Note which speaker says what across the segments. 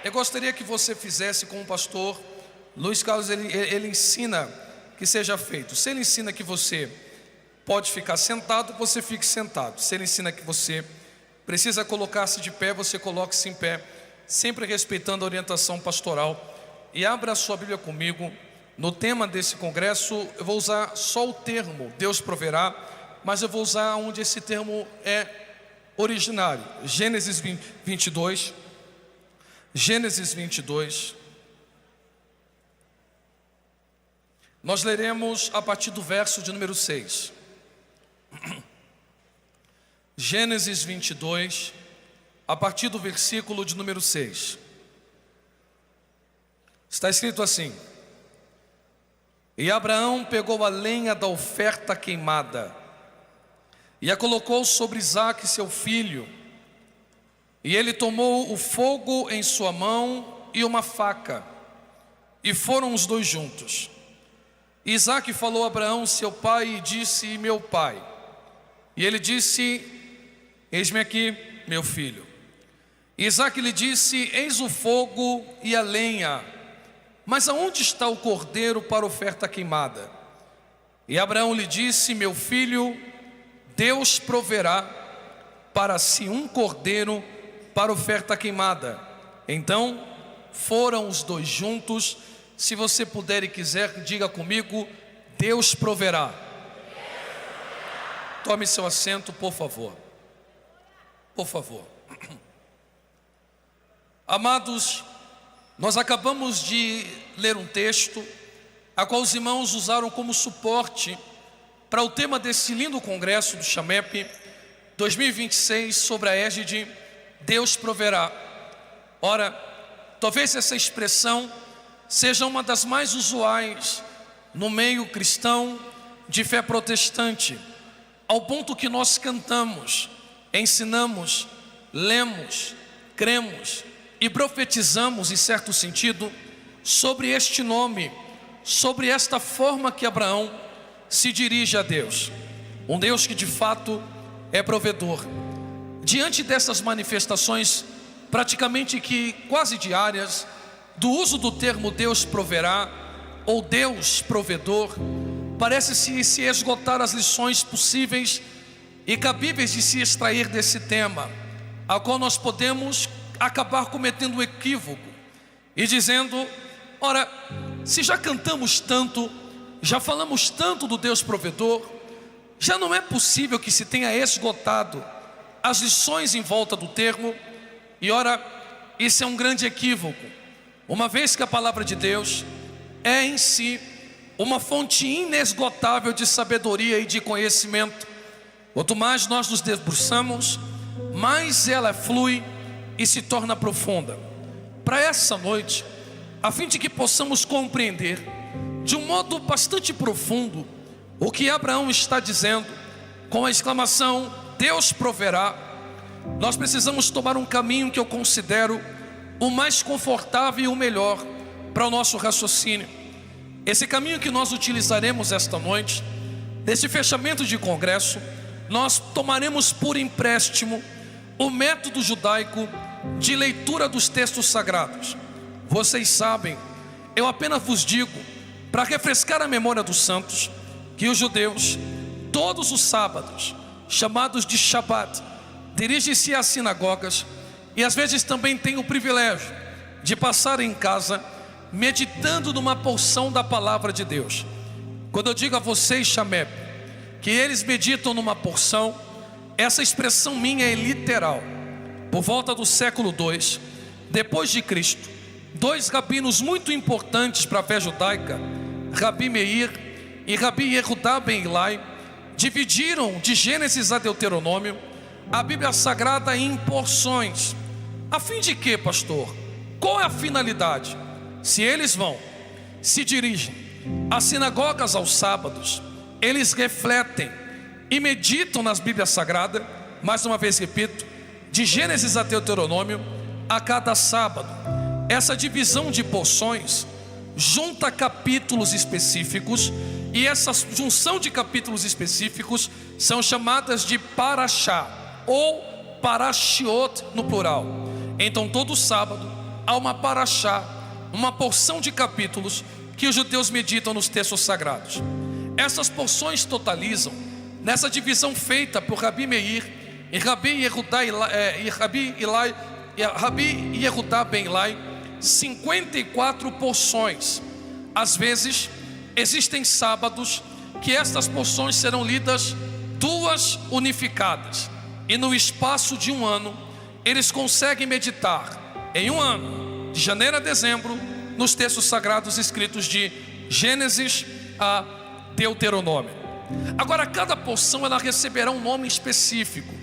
Speaker 1: Eu gostaria que você fizesse com o pastor Luiz Carlos, ele ensina que seja feito. Se ele ensina que você pode ficar sentado, você fique sentado. Se ele ensina que você precisa colocar-se de pé, você coloque-se em pé, sempre respeitando a orientação pastoral. E abra a sua Bíblia comigo. No tema desse congresso, eu vou usar só o termo Deus proverá, mas eu vou usar onde esse termo é originário. Gênesis 22. Gênesis 22. Nós leremos a partir do verso de número 6. Gênesis 22, a partir do versículo de número 6. Está escrito assim: E Abraão pegou a lenha da oferta queimada e a colocou sobre Isaque seu filho. E ele tomou o fogo em sua mão e uma faca, e foram os dois juntos. Isaque falou a Abraão seu pai e disse: meu pai. E ele disse: eis-me aqui, meu filho. Isaque lhe disse: eis o fogo e a lenha, mas aonde está o cordeiro para oferta queimada? E Abraão lhe disse: meu filho, Deus proverá para si um cordeiro para oferta queimada. Então foram os dois juntos. Se você puder e quiser, diga comigo: Deus proverá. Tome seu assento, por favor. Por favor. Amados, nós acabamos de ler um texto a qual os irmãos usaram como suporte para o tema desse lindo congresso do Chamep 2026 sobre a égide Deus proverá. Ora, talvez essa expressão seja uma das mais usuais no meio cristão de fé protestante, ao ponto que nós cantamos, ensinamos, lemos, cremos e profetizamos, em certo sentido, sobre este nome, sobre esta forma que Abraão se dirige a Deus, um Deus que de fato é provedor. Diante dessas manifestações praticamente que quase diárias do uso do termo Deus proverá ou Deus provedor, parece-se se esgotar as lições possíveis e cabíveis de se extrair desse tema, a qual nós podemos acabar cometendo um equívoco e dizendo: ora, se já cantamos tanto, já falamos tanto do Deus provedor, já não é possível que se tenha esgotado as lições em volta do termo. E ora, isso é um grande equívoco, uma vez que a palavra de Deus é em si uma fonte inesgotável de sabedoria e de conhecimento. Quanto mais nós nos debruçamos, mais ela flui e se torna profunda. Para essa noite, a fim de que possamos compreender de um modo bastante profundo o que Abraão está dizendo com a exclamação Deus proverá, nós precisamos tomar um caminho que eu considero o mais confortável e o melhor para o nosso raciocínio. Esse caminho que nós utilizaremos esta noite, nesse fechamento de congresso, nós tomaremos por empréstimo o método judaico de leitura dos textos sagrados. Vocês sabem, eu apenas vos digo, para refrescar a memória dos santos, que os judeus, todos os sábados, chamados de Shabat, dirigem-se às sinagogas e às vezes também têm o privilégio de passar em casa meditando numa porção da palavra de Deus. Quando eu digo a vocês, Chamep, que eles meditam numa porção, essa expressão minha é literal. Por volta do século II, depois de Cristo, dois rabinos muito importantes para a fé judaica, Rabi Meir e Rabi Yehudá ben Ilai, dividiram de Gênesis a Deuteronômio a Bíblia Sagrada em porções. A fim de quê, pastor? Qual é a finalidade? Se eles se dirigem às sinagogas aos sábados, eles refletem e meditam nas Bíblias Sagradas, mais uma vez repito, de Gênesis a Deuteronômio, a cada sábado. Essa divisão de porções junta capítulos específicos, e essa junção de capítulos específicos são chamadas de parashá ou parashiot no plural. Então todo sábado há uma paraxá, uma porção de capítulos que os judeus meditam nos textos sagrados. Essas porções totalizam, nessa divisão feita por Rabi Meir e Rabi Yehudá ben Ilai, 54 porções. Às vezes, existem sábados que estas porções serão lidas duas unificadas, e no espaço de um ano, eles conseguem meditar em um ano, de janeiro a dezembro, nos textos sagrados escritos de Gênesis a Deuteronômio. Agora, cada porção ela receberá um nome específico.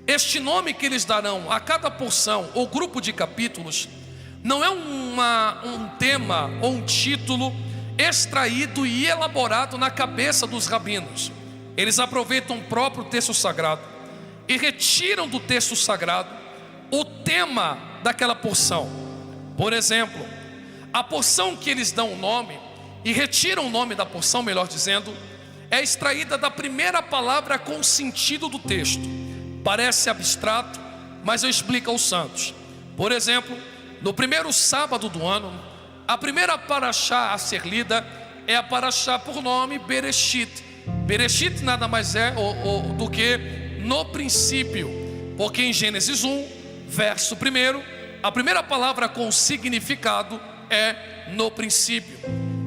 Speaker 1: Este nome que eles darão a cada porção ou grupo de capítulos não é um tema ou um título extraído e elaborado na cabeça dos rabinos. Eles aproveitam o próprio texto sagrado e retiram do texto sagrado o tema daquela porção. Por exemplo, a porção que eles dão o nome e retiram o nome da porção, melhor dizendo, é extraída da primeira palavra com o sentido do texto. Parece abstrato, mas eu explico aos santos. Por exemplo, no primeiro sábado do ano, a primeira paraxá a ser lida é a paraxá por nome Bereshit. Bereshit nada mais é do que no princípio, porque em Gênesis 1, verso 1, a primeira palavra com significado é no princípio.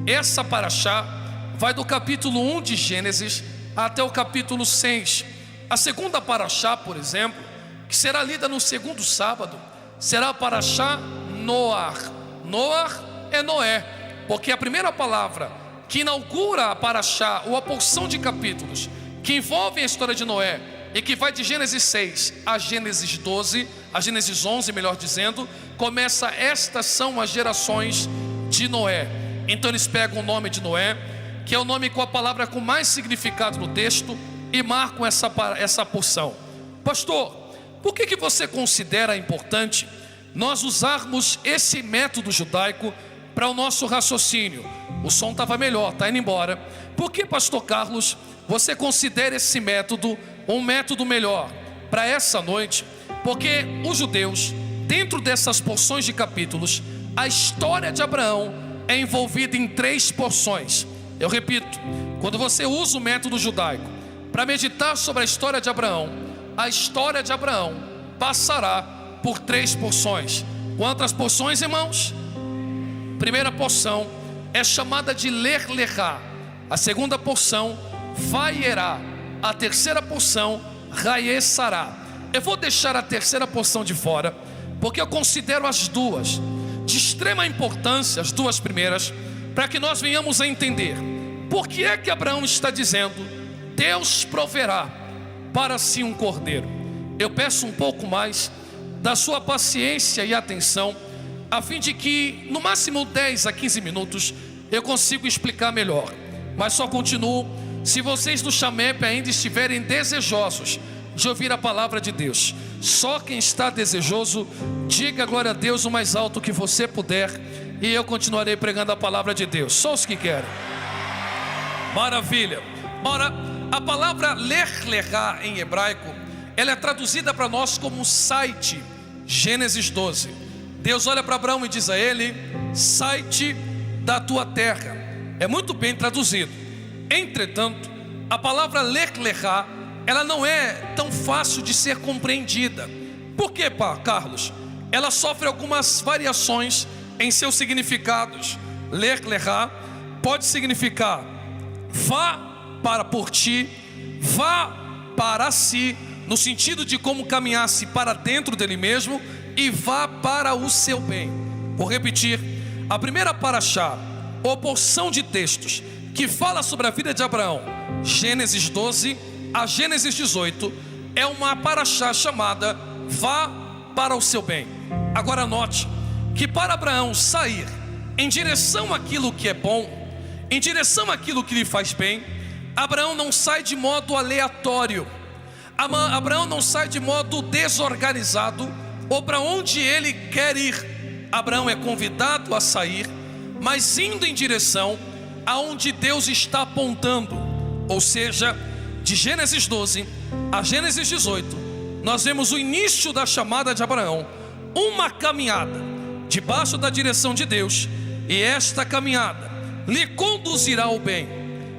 Speaker 1: Essa paraxá vai do capítulo 1 de Gênesis até o capítulo 6. A segunda paraxá, por exemplo, que será lida no segundo sábado, será a paraxá Noar. Noar é Noé, porque a primeira palavra que inaugura a paraxá, ou a porção de capítulos que envolvem a história de Noé, e que vai de Gênesis 6 a Gênesis 12, a Gênesis 11, melhor dizendo, começa: estas são as gerações de Noé. Então eles pegam o nome de Noé, que é o nome com a palavra com mais significado no texto, e marcam essa porção. Pastor, por que você considera importante nós usarmos esse método judaico para o nosso raciocínio? O som estava melhor, está indo embora. Por que, pastor Carlos, você considera esse método um método melhor para essa noite? Porque os judeus, dentro dessas porções de capítulos, a história de Abraão é envolvida em 3 porções. Eu repito, quando você usa o método judaico para meditar sobre a história de Abraão passará por 3 porções. Quantas porções, irmãos? Primeira porção é chamada de Ler Lechá. A segunda porção, Vayerá. A terceira porção, Raiesará. Eu vou deixar a terceira porção de fora, porque eu considero as duas de extrema importância, as duas primeiras, para que nós venhamos a entender por que é que Abraão está dizendo: Deus proverá para si um cordeiro. Eu peço um pouco mais da sua paciência e atenção, a fim de que no máximo 10 a 15 minutos eu consigo explicar melhor. Mas só continuo se vocês do Chamep ainda estiverem desejosos de ouvir a palavra de Deus. Só quem está desejoso, diga glória a Deus o mais alto que você puder, e eu continuarei pregando a palavra de Deus. Só os que querem. Maravilha. Ora, a palavra Lech Lechá em hebraico, ela é traduzida para nós como site. Gênesis 12. Deus olha para Abraão e diz a ele: sai-te da tua terra. É muito bem traduzido. Entretanto, a palavra Lech Lechá, ela não é tão fácil de ser compreendida. Por quê, Carlos? Ela sofre algumas variações em seus significados. Lech Lechá pode significar vá para por ti, vá para si, no sentido de como caminhasse para dentro dele mesmo, e vá para o seu bem. Vou repetir: a primeira paraxá, ou porção de textos que fala sobre a vida de Abraão, Gênesis 12 a Gênesis 18, é uma paraxá chamada vá para o seu bem. Agora note que para Abraão sair em direção àquilo que é bom, em direção àquilo que lhe faz bem, Abraão não sai de modo aleatório. Abraão não sai de modo desorganizado ou para onde ele quer ir. Abraão é convidado a sair, mas indo em direção aonde Deus está apontando. Ou seja, de Gênesis 12 a Gênesis 18, nós vemos o início da chamada de Abraão, uma caminhada debaixo da direção de Deus, e esta caminhada lhe conduzirá ao bem.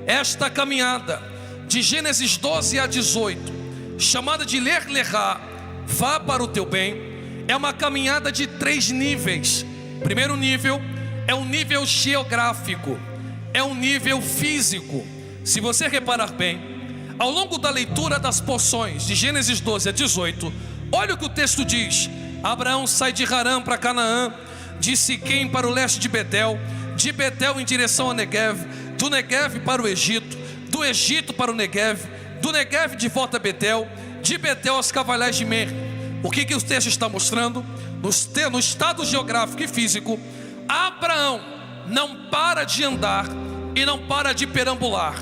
Speaker 1: Esta caminhada de Gênesis 12 a 18, chamada de Ler Lehá, vá para o teu bem, é uma caminhada de 3 níveis. Primeiro nível é um nível geográfico, é um nível físico. Se você reparar bem, ao longo da leitura das porções de Gênesis 12 a 18, olha o que o texto diz: Abraão sai de Harã para Canaã, de Siquém para o leste de Betel em direção a Neguev, do Neguev para o Egito, do Egito para o Neguev, do Neguev de volta a Betel, de Betel aos Cavalhais de Mer. O que o texto está mostrando? No estado geográfico e físico, Abraão não para de andar e não para de perambular.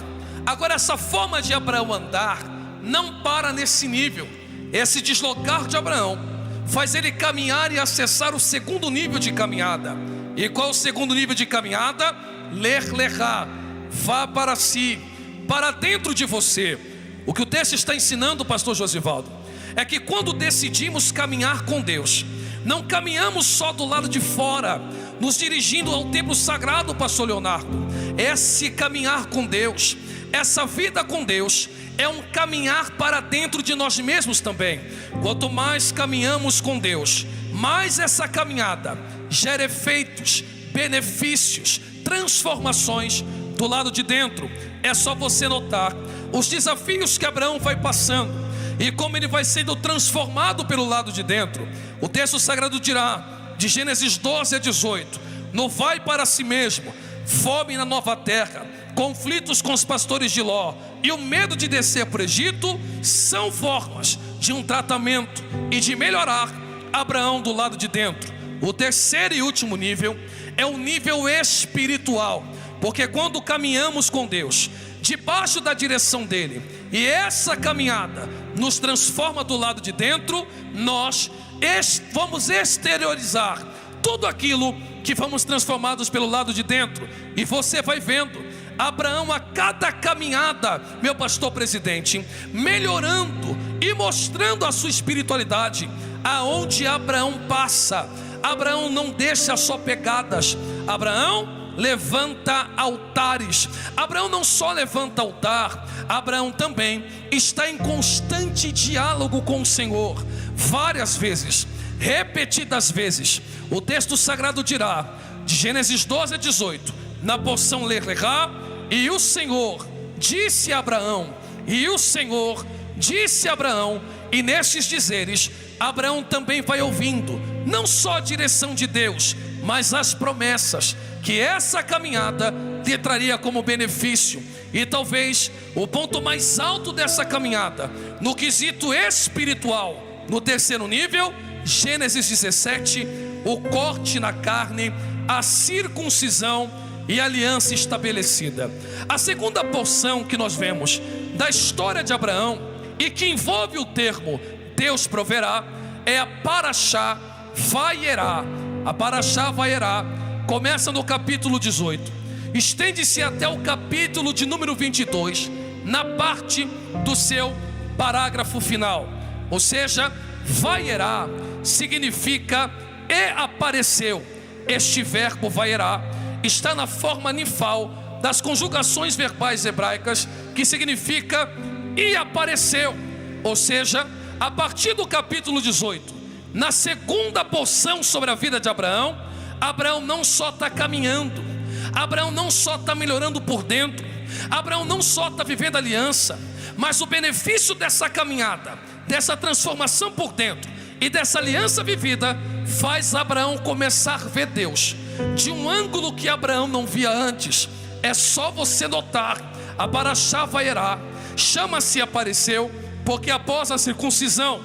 Speaker 1: Agora, essa forma de Abraão andar não para nesse nível. Esse deslocar de Abraão faz ele caminhar e acessar o segundo nível de caminhada. E qual é o segundo nível de caminhada? Ler Lehá, vá para si, para dentro de você. O que o texto está ensinando, pastor Josivaldo, é que quando decidimos caminhar com Deus, não caminhamos só do lado de fora, nos dirigindo ao templo sagrado, pastor Leonardo. Esse caminhar com Deus, essa vida com Deus, é um caminhar para dentro de nós mesmos também. Quanto mais caminhamos com Deus, mais essa caminhada gera efeitos, benefícios, transformações do lado de dentro. É só você notar os desafios que Abraão vai passando e como ele vai sendo transformado pelo lado de dentro. O texto sagrado dirá, de Gênesis 12 a 18, no vai para si mesmo, fome na nova terra, conflitos com os pastores de Ló e o medo de descer para o Egito, são formas de um tratamento e de melhorar Abraão do lado de dentro. O terceiro e último nível é o nível espiritual, porque quando caminhamos com Deus, debaixo da direção dele, e essa caminhada nos transforma do lado de dentro, nós vamos exteriorizar tudo aquilo que fomos transformados pelo lado de dentro. E você vai vendo Abraão a cada caminhada, meu pastor presidente, melhorando e mostrando a sua espiritualidade. Aonde Abraão passa, Abraão não deixa só pegadas, Abraão levanta altares. Abraão não só levanta altar, Abraão também está em constante diálogo com o Senhor. Várias vezes, repetidas vezes, o texto sagrado dirá, de Gênesis 12 a 18, na porção Ler Lehá, e o Senhor disse a Abraão, e o Senhor disse a Abraão. E nestes dizeres, Abraão também vai ouvindo, não só a direção de Deus, mas as promessas que essa caminhada lhe traria como benefício. E talvez o ponto mais alto dessa caminhada, no quesito espiritual, no terceiro nível, Gênesis 17, o corte na carne, a circuncisão e a aliança estabelecida. A segunda porção que nós vemos da história de Abraão, e que envolve o termo Deus proverá, é a Parashá Vayera. A Parashá Vayera começa no capítulo 18, estende-se até o capítulo de número 22, na parte do seu parágrafo final. Ou seja, Vayera significa e apareceu. Este verbo Vayera está na forma nifal das conjugações verbais hebraicas, que significa e apareceu. Ou seja, a partir do capítulo 18, na segunda porção sobre a vida de Abraão, Abraão não só está caminhando, Abraão não só está melhorando por dentro, Abraão não só está vivendo aliança, mas o benefício dessa caminhada, dessa transformação por dentro e dessa aliança vivida, faz Abraão começar a ver Deus de um ângulo que Abraão não via antes. É só você notar, a Parashá Vayera chama-se apareceu, porque após a circuncisão,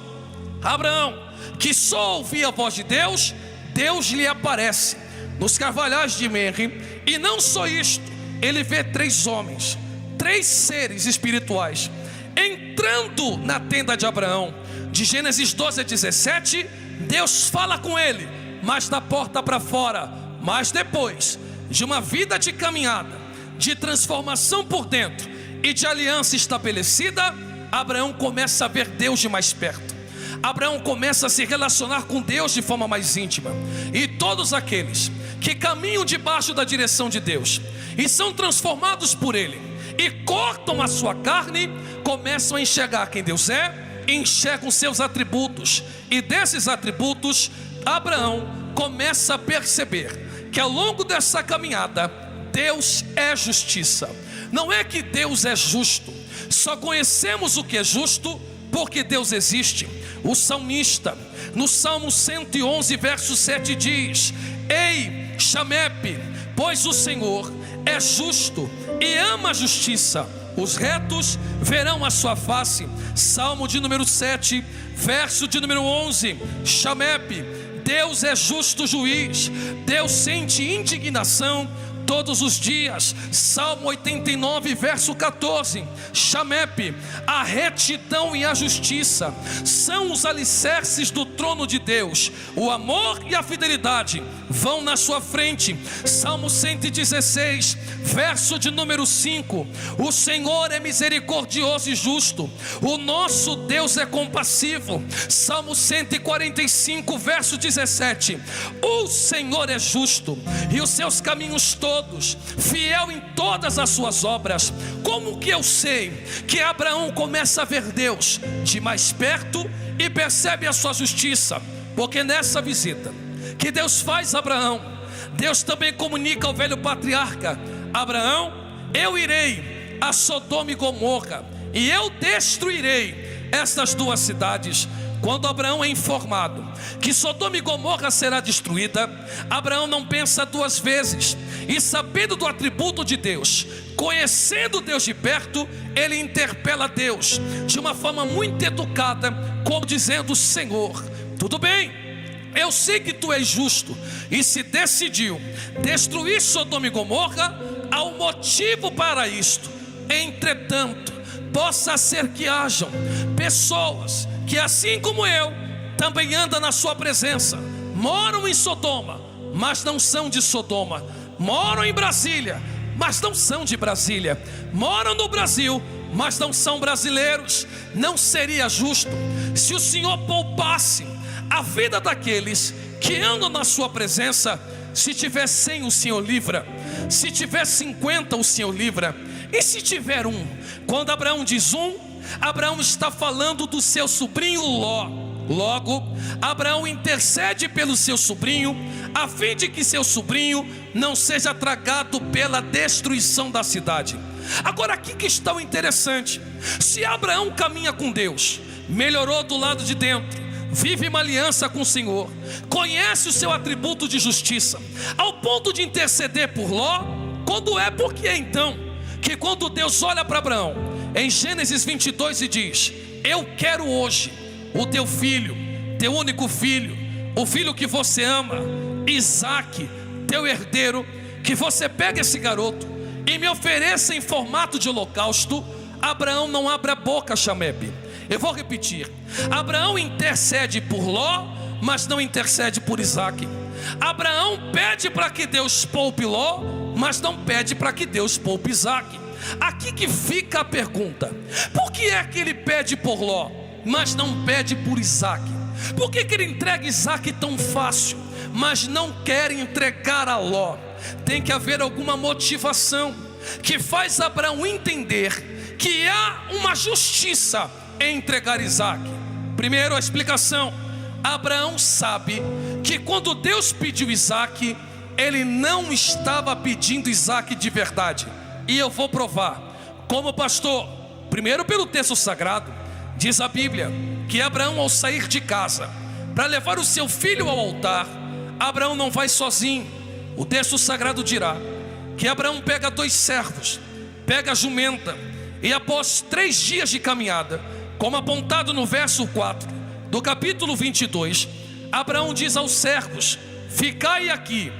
Speaker 1: Abraão, que só ouvia a voz de Deus, Deus lhe aparece nos carvalhais de Merri. E não só isto, ele vê 3 homens, 3 seres espirituais entrando na tenda de Abraão. De Gênesis 12 a 17, Deus fala com ele, mas da porta para fora. Mas depois de uma vida de caminhada, de transformação por dentro e de aliança estabelecida, Abraão começa a ver Deus de mais perto. Abraão começa a se relacionar com Deus de forma mais íntima. E todos aqueles que caminham debaixo da direção de Deus e são transformados por Ele e cortam a sua carne, começam a enxergar quem Deus é, enxergam seus atributos. E desses atributos, Abraão começa a perceber que ao longo dessa caminhada, Deus é justiça. Não é que Deus é justo, só conhecemos o que é justo porque Deus existe. O salmista, no Salmo 111, verso 7 diz: Ei, Chamepe, pois o Senhor é justo e ama a justiça, os retos verão a sua face. Salmo de número 7, verso de número 11, Chamepe, Deus é justo juiz, Deus sente indignação todos os dias. Salmo 89, verso 14, Chamepe, a retidão e a justiça são os alicerces do trono de Deus, o amor e a fidelidade vão na sua frente. Salmo 116, verso de número 5, o Senhor é misericordioso e justo, o nosso Deus é compassivo. Salmo 145, verso 17, o Senhor é justo e os seus caminhos todos, fiel em todas as suas obras. Como que eu sei que Abraão começa a ver Deus de mais perto e percebe a sua justiça? Porque nessa visita que Deus faz a Abraão, Deus também comunica ao velho patriarca: Abraão, eu irei a Sodoma e Gomorra e eu destruirei estas duas cidades. Quando Abraão é informado que Sodoma e Gomorra será destruída, Abraão não pensa duas vezes, e sabendo do atributo de Deus, conhecendo Deus de perto, ele interpela Deus de uma forma muito educada, como dizendo: Senhor, tudo bem, eu sei que tu és justo, e se decidiu destruir Sodoma e Gomorra, há um motivo para isto. Entretanto, possa ser que hajam pessoas que, assim como eu, também andam na sua presença, moram em Sodoma, mas não são de Sodoma, moram em Brasília, mas não são de Brasília, moram no Brasil, mas não são brasileiros. Não seria justo se o Senhor poupasse a vida daqueles que andam na sua presença? Se tiver 100, o Senhor livra; se tiver 50, o Senhor livra; e se tiver um? Quando Abraão diz um, Abraão está falando do seu sobrinho Ló. Logo, Abraão intercede pelo seu sobrinho, a fim de que seu sobrinho não seja tragado pela destruição da cidade. Agora, aqui que está o interessante: se Abraão caminha com Deus, melhorou do lado de dentro, vive uma aliança com o Senhor, conhece o seu atributo de justiça, ao ponto de interceder por Ló, quando é, porque é então que quando Deus olha para Abraão em Gênesis 22 e diz: eu quero hoje o teu filho, teu único filho, o filho que você ama, Isaque, teu herdeiro, que você pegue esse garoto e me ofereça em formato de holocausto. Abraão não abre a boca, Chamepe. Eu vou repetir: Abraão intercede por Ló, mas não intercede por Isaque. Abraão pede para que Deus poupe Ló, mas não pede para que Deus poupe Isaque. Aqui que fica a pergunta: por que é que ele pede por Ló, mas não pede por Isaque? Por que que ele entrega Isaque tão fácil, mas não quer entregar a Ló? Tem que haver alguma motivação que faz Abraão entender que há uma justiça em entregar Isaque. Primeiro, a explicação: Abraão sabe que quando Deus pediu Isaque, ele não estava pedindo Isaque de verdade. E eu vou provar como pastor. Primeiro, pelo texto sagrado, diz a Bíblia que Abraão, ao sair de casa para levar o seu filho ao altar, Abraão não vai sozinho. O texto sagrado dirá que Abraão pega 2 servos, pega a jumenta, e após 3 dias de caminhada, como apontado no verso 4 do capítulo 22, Abraão diz aos servos: ficai aqui,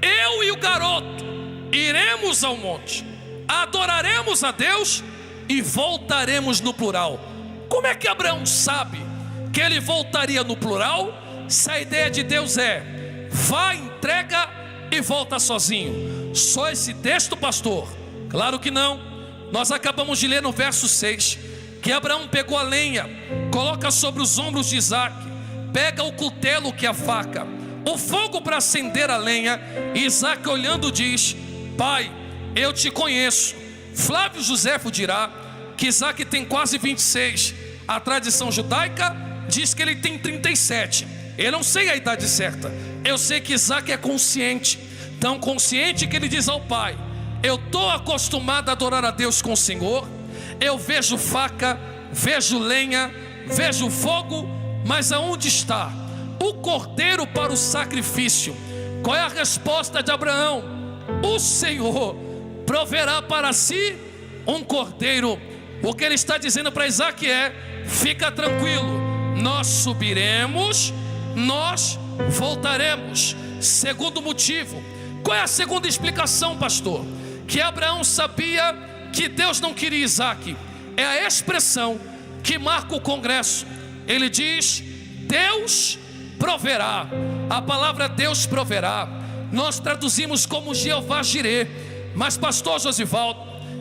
Speaker 1: eu e o garoto iremos ao monte, adoraremos a Deus e voltaremos no plural. Como é que Abraão sabe que ele voltaria no plural, se a ideia de Deus é: vai, entrega e volta sozinho? Só esse texto, pastor? Claro que não. Nós acabamos de ler no verso 6 que Abraão pegou a lenha, coloca sobre os ombros de Isaac, pega o cutelo, que é a faca, o fogo para acender a lenha. E Isaac, olhando, diz: pai, eu te conheço. Flávio Joséfo dirá que Isaac tem quase 26. A tradição judaica diz que ele tem 37. Eu não sei a idade certa. Eu sei que Isaac é consciente, tão consciente que ele diz ao pai: eu estou acostumado a adorar a Deus com o Senhor. Eu vejo faca, vejo lenha, vejo fogo, mas aonde está o cordeiro para o sacrifício? Qual é a resposta de Abraão? O Senhor proverá para si um cordeiro. O que ele está dizendo para Isaac é: fica tranquilo, nós subiremos, nós voltaremos. Segundo motivo. Qual é a segunda explicação, pastor? Que Abraão sabia que Deus não queria Isaac. É a expressão que marca o congresso. Ele diz: Deus proverá. A palavra Deus proverá nós traduzimos como Jeová Jirê. Mas pastor Josivaldo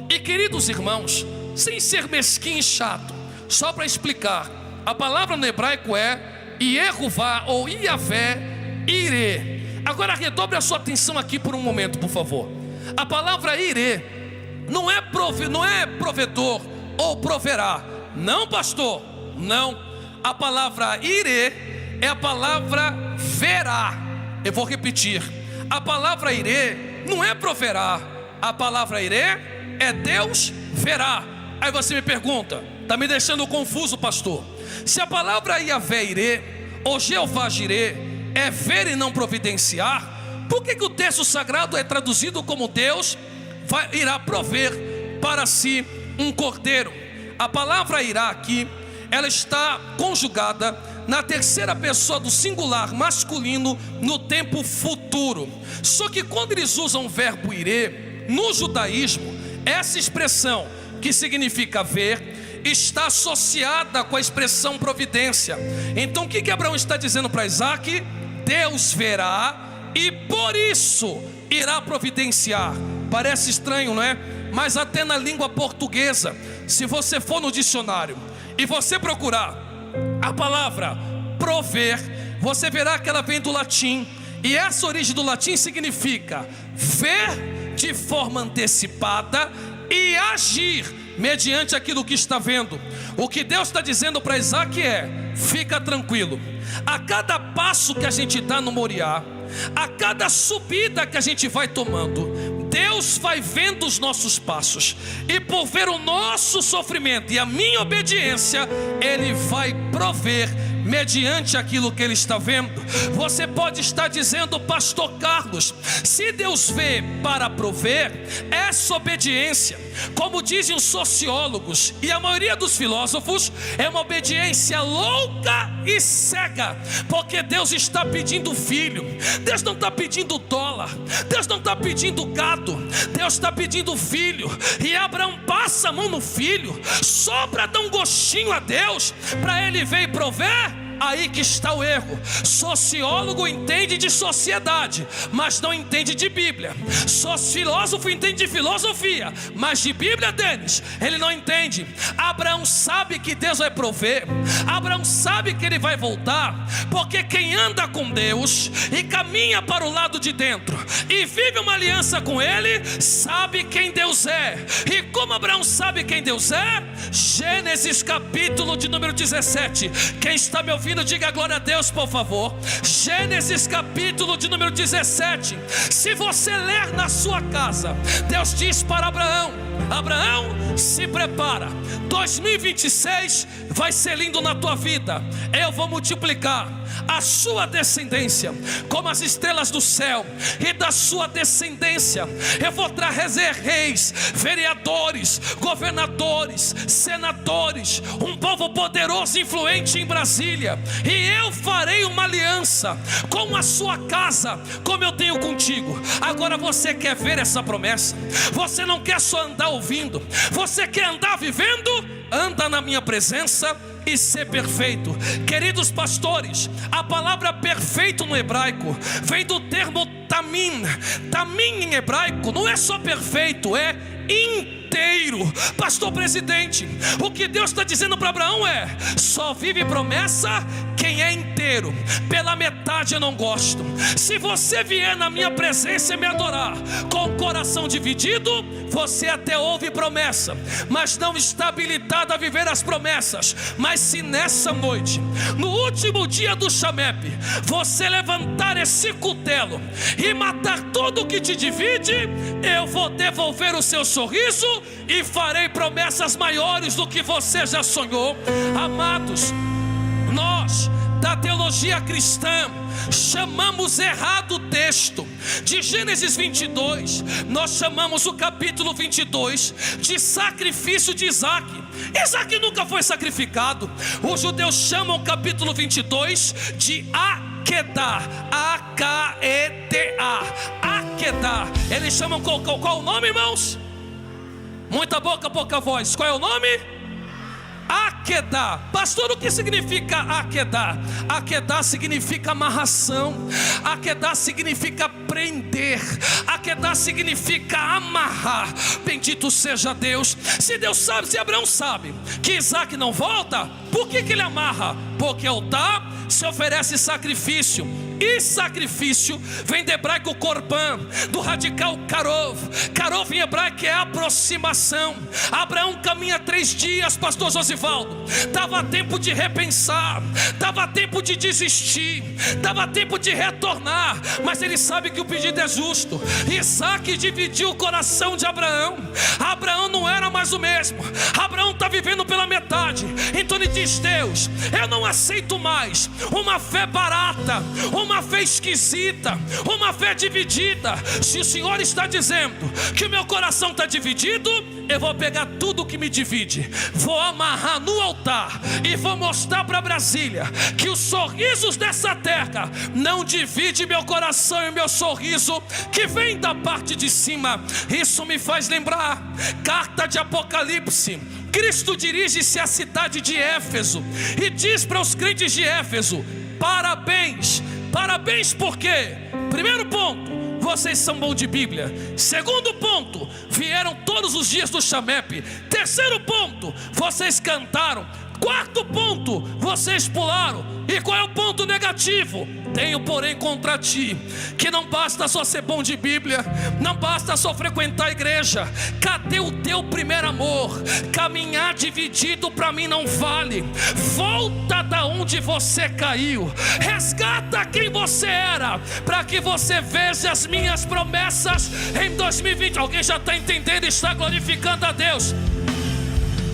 Speaker 1: e queridos irmãos, sem ser mesquinho e chato, só para explicar, a palavra no hebraico é Yehuvá ou Iavé Irê. Agora redobre a sua atenção aqui por um momento, por favor. A palavra Irê não é provedor ou proverá. Não, pastor, não. A palavra Irê é a palavra verá. Eu vou repetir. A palavra Irê não é proverá. A palavra Irê é Deus verá. Aí você me pergunta: está me deixando confuso, pastor? Se a palavra Iavé Irê ou Jeová Jirê é ver e não providenciar, por que o texto sagrado é traduzido como Deus irá prover para si um cordeiro? A palavra irá aqui, ela está conjugada na terceira pessoa do singular masculino no tempo futuro. Só que quando eles usam o verbo irê, no judaísmo, essa expressão que significa ver está associada com a expressão providência. Então o que Abraão está dizendo para Isaac? Deus verá e por isso irá providenciar. Parece estranho, não é? Mas até na língua portuguesa, se você for no dicionário e você procurar a palavra prover, você verá que ela vem do latim. E essa origem do latim significa ver de forma antecipada e agir mediante aquilo que está vendo. O que Deus está dizendo para Isaac é: fica tranquilo. A cada passo que a gente dá no Moriá, a cada subida que a gente vai tomando, Deus vai vendo os nossos passos, e por ver o nosso sofrimento e a minha obediência, Ele vai prover mediante aquilo que Ele está vendo. Você pode estar dizendo: pastor Carlos, se Deus vê para prover, essa obediência, como dizem os sociólogos e a maioria dos filósofos, é uma obediência louca e cega, porque Deus está pedindo filho. Deus não está pedindo dólar, Deus não está pedindo gado, Deus está pedindo filho. E Abraão passa a mão no filho só para dar um gostinho a Deus, para Ele ver e prover. Aí que está o erro. Sociólogo entende de sociedade, mas não entende de Bíblia. Filósofo entende de filosofia, mas de Bíblia deles ele não entende. Abraão sabe que Deus vai prover. Abraão sabe que ele vai voltar, porque quem anda com Deus e caminha para o lado de dentro e vive uma aliança com Ele, sabe quem Deus é. E como Abraão sabe quem Deus é? Gênesis capítulo de número 17. Quem está me ouvindo, diga glória a Deus, por favor. Gênesis capítulo de número 17. Se você ler na sua casa, Deus diz para Abraão: Abraão, se prepara, 2026 vai ser lindo na tua vida. Eu vou multiplicar a sua descendência como as estrelas do céu, e da sua descendência eu vou trazer reis, vereadores, governadores, senadores, um povo poderoso e influente em Brasília. E eu farei uma aliança com a sua casa, como eu tenho contigo. Agora você quer ver essa promessa? Você não quer só andar ouvindo, você quer andar vivendo? Anda na minha presença e ser perfeito. Queridos pastores, a palavra perfeito no hebraico vem do termo tamim. Tamim em hebraico não é só perfeito, é inteiro. inteiro. Pastor presidente, o que Deus está dizendo para Abraão é: só vive promessa quem é inteiro. Pela metade eu não gosto. Se você vier na minha presença e me adorar com o coração dividido, você até ouve promessa, mas não está habilitado a viver as promessas. Mas se nessa noite, no último dia do Chamepe, você levantar esse cutelo e matar tudo que te divide, eu vou devolver o seu sorriso e farei promessas maiores do que você já sonhou. Amados, nós da teologia cristã chamamos errado o texto de Gênesis 22. Nós chamamos o capítulo 22 de sacrifício de Isaac. Isaac nunca foi sacrificado. Os judeus chamam o capítulo 22 de Akedah, A-K-E-D-A, Akedah. Eles chamam qual o nome, irmãos? Muita boca, pouca voz. Qual é o nome? Akedah. Pastor, o que significa Akedah? Akedah significa amarração. Akedah significa prender. Akedah significa amarrar. Bendito seja Deus. Se Deus sabe, se Abraão sabe que Isaac não volta, por que ele amarra? Porque altar se oferece sacrifício. E sacrifício vem do hebraico korban, do radical karov. Karov em hebraico é aproximação. Abraão caminha 3 dias, pastor Josivaldo. Dava tempo de repensar, dava tempo de desistir, dava tempo de retornar, mas ele sabe que o pedido é justo. Isaac dividiu o coração de Abraão. Abraão não era mais o mesmo. Abraão está vivendo pela metade. Então ele diz: Deus, eu não aceito mais uma fé barata, uma fé esquisita, uma fé dividida. Se o Senhor está dizendo que o meu coração está dividido, eu vou pegar tudo que me divide, vou amarrar no altar e vou mostrar para Brasília que os sorrisos dessa terra não dividem meu coração e meu sorriso que vem da parte de cima. Isso me faz lembrar carta de Apocalipse. Cristo dirige-se à cidade de Éfeso e diz para os crentes de Éfeso: parabéns. Parabéns por quê? Primeiro ponto, vocês são bons de Bíblia. Segundo ponto, vieram todos os dias do Chamepe. Terceiro ponto, vocês cantaram. Quarto ponto, vocês pularam. E qual é o ponto negativo? Tenho porém contra ti que não basta só ser bom de Bíblia, não basta só frequentar a igreja. Cadê o teu primeiro amor? Caminhar dividido para mim não vale. Volta da onde você caiu, resgata quem você era, para que você veja as minhas promessas em 2020. Alguém já está entendendo e está glorificando a Deus?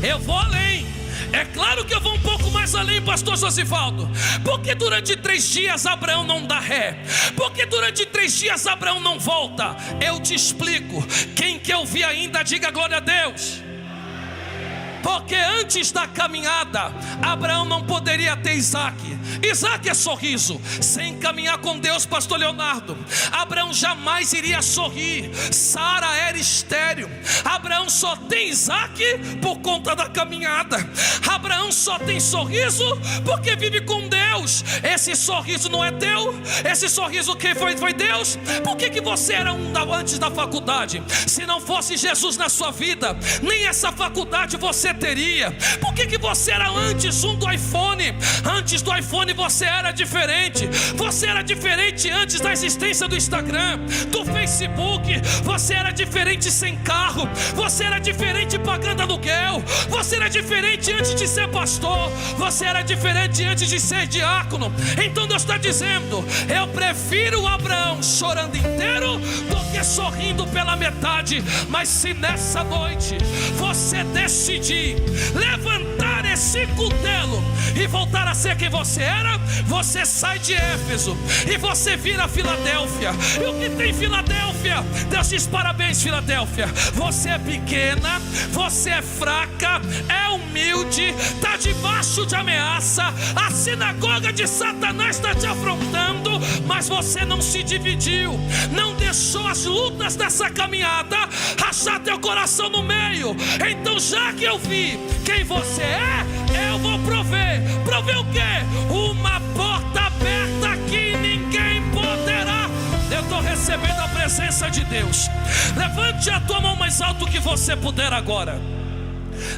Speaker 1: Eu vou além. É claro que eu vou um pouco mais além, pastor Josivaldo. Porque durante 3 dias Abraão não dá ré? Porque durante 3 dias Abraão não volta? Eu te explico. Quem que eu vi ainda, diga glória a Deus. Porque antes da caminhada, Abraão não poderia ter Isaac. Isaac é sorriso. Sem caminhar com Deus, pastor Leonardo, Abraão jamais iria sorrir. Sara era estéril. Abraão só tem Isaac por conta da caminhada. Abraão só tem sorriso porque vive com Deus. Esse sorriso não é teu? Esse sorriso quem foi Deus? Por que você era antes da faculdade? Se não fosse Jesus na sua vida, nem essa faculdade você teria. Por que você era antes do iPhone? Antes do iPhone você era diferente. Você era diferente antes da existência do Instagram, do Facebook. Você era diferente sem carro. Você era diferente pagando aluguel. Você era diferente antes de ser pastor. Você era diferente antes de ser diácono. Então Deus está dizendo: eu prefiro Abraão chorando inteiro do que sorrindo pela metade. Mas se nessa noite você decidir levantar esse cutelo e voltar a ser quem você era, você sai de Éfeso e você vira Filadélfia. E o que tem Filadélfia? Deus diz: parabéns, Filadélfia. Você é pequena, você é fraca, é humilde, está debaixo de ameaça. A sinagoga de Satanás está te afrontando, mas você não se dividiu, não deixou as lutas dessa caminhada rachar teu coração no meio. Então, já que eu vi quem você é, eu vou prover. Prover o quê? Uma porta aberta que ninguém poderá. Eu estou recebendo a presença presença de Deus. Levante a tua mão mais alto que você puder agora.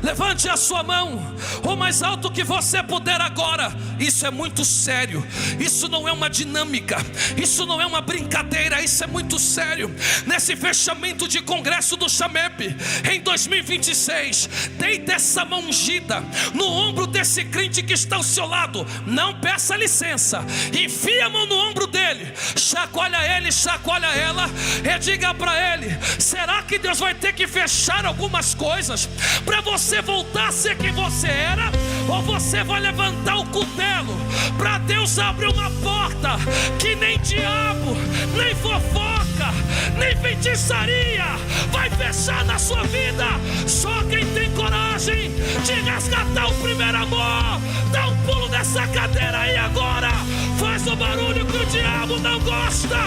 Speaker 1: Levante a sua mão o mais alto que você puder agora. Isso é muito sério. Isso não é uma dinâmica. Isso não é uma brincadeira. Isso é muito sério. Nesse fechamento de congresso do Chamep em 2026, deita essa mão ungida no ombro desse crente que está ao seu lado. Não peça licença. Enfia a mão no ombro dele. Chacoalha ele, chacoalha ela. E diga para ele: será que Deus vai ter que fechar algumas coisas para você voltar a ser quem você era? Ou você vai levantar o cutelo para Deus abrir uma porta que nem diabo, nem fofoca, nem feitiçaria vai fechar na sua vida? Só quem tem coragem de resgatar o primeiro amor, dá um pulo nessa cadeira aí agora. Faz o barulho que o diabo não gosta.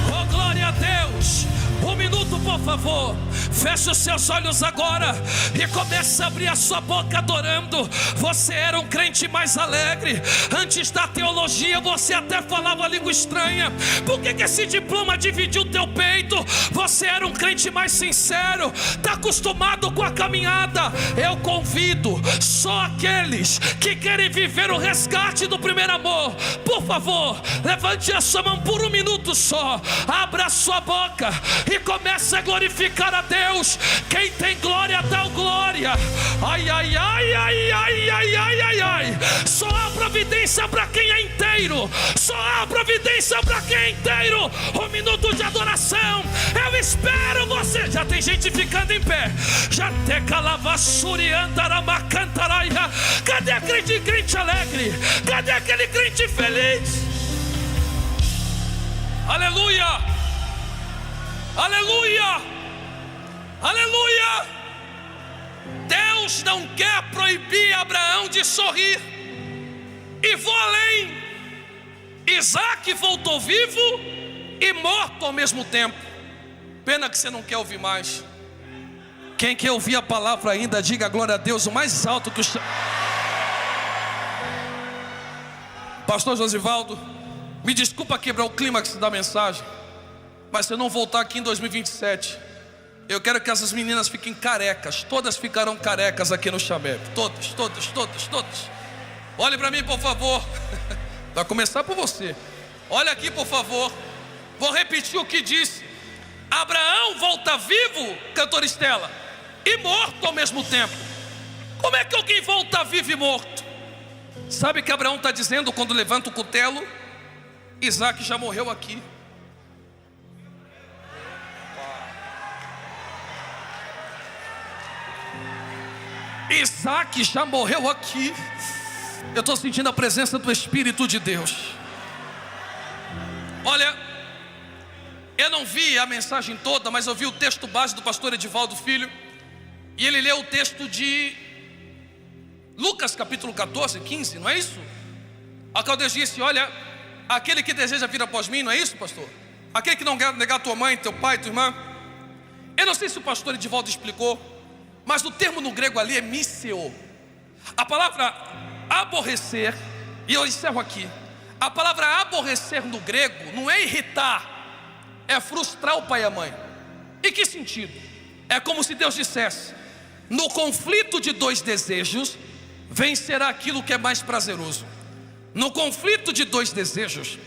Speaker 1: Oh, glória a Deus. Um minuto, por favor. Feche os seus olhos agora e comece a abrir a sua boca adorando. Você era um crente mais alegre. Antes da teologia você até falava língua estranha. Por que esse diploma dividiu o teu peito? Você era um crente mais sincero. Está acostumado com a caminhada. Eu convido só aqueles que querem viver o resgate do primeiro amor. Por favor, levante a sua mão por um minuto só. Abra a sua boca e comece a glorificar a Deus. Quem tem glória, dá glória. Ai, ai, ai, ai, ai, ai, ai, ai, ai. Só há providência para quem é inteiro. Só há providência para quem é inteiro. Um minuto de adoração. Eu espero você. Já tem gente ficando em pé. Já te calavassuri andaramacantaraia. Cadê aquele crente alegre? Cadê aquele crente feliz? Aleluia. Aleluia, aleluia. Deus não quer proibir Abraão de sorrir. E vou além. Isaac voltou vivo e morto ao mesmo tempo. Pena que você não quer ouvir mais. Quem quer ouvir a palavra ainda, diga glória a Deus o mais alto que o... Pastor Josivaldo, me desculpa quebrar o clímax da mensagem, mas se eu não voltar aqui em 2027, eu quero que essas meninas fiquem carecas. Todas ficarão carecas aqui no Chamep. Todas, todas, todas, todas. Olhe para mim, por favor. Vai começar por você. Olha aqui, por favor. Vou repetir o que disse. Abraão volta vivo, cantora Estela, e morto ao mesmo tempo. Como é que alguém volta vivo e morto? Sabe o que Abraão está dizendo quando levanta o cutelo? Isaac já morreu aqui. Isaac já morreu aqui. Eu estou sentindo a presença do Espírito de Deus. Olha, eu não vi a mensagem toda, mas eu vi o texto base do pastor Edivaldo Filho. E ele leu o texto de Lucas capítulo 14, 15, não é isso? A qual Deus disse: olha, aquele que deseja vir após mim, não é isso, pastor? Aquele que não quer negar tua mãe, teu pai, tua irmã. Eu não sei se o pastor Edivaldo explicou, mas o termo no grego ali é misseo. A palavra aborrecer, e eu encerro aqui. A palavra aborrecer no grego não é irritar, é frustrar o pai e a mãe. Em que sentido? É como se Deus dissesse: no conflito de dois desejos, vencerá aquilo que é mais prazeroso. No conflito de dois desejos,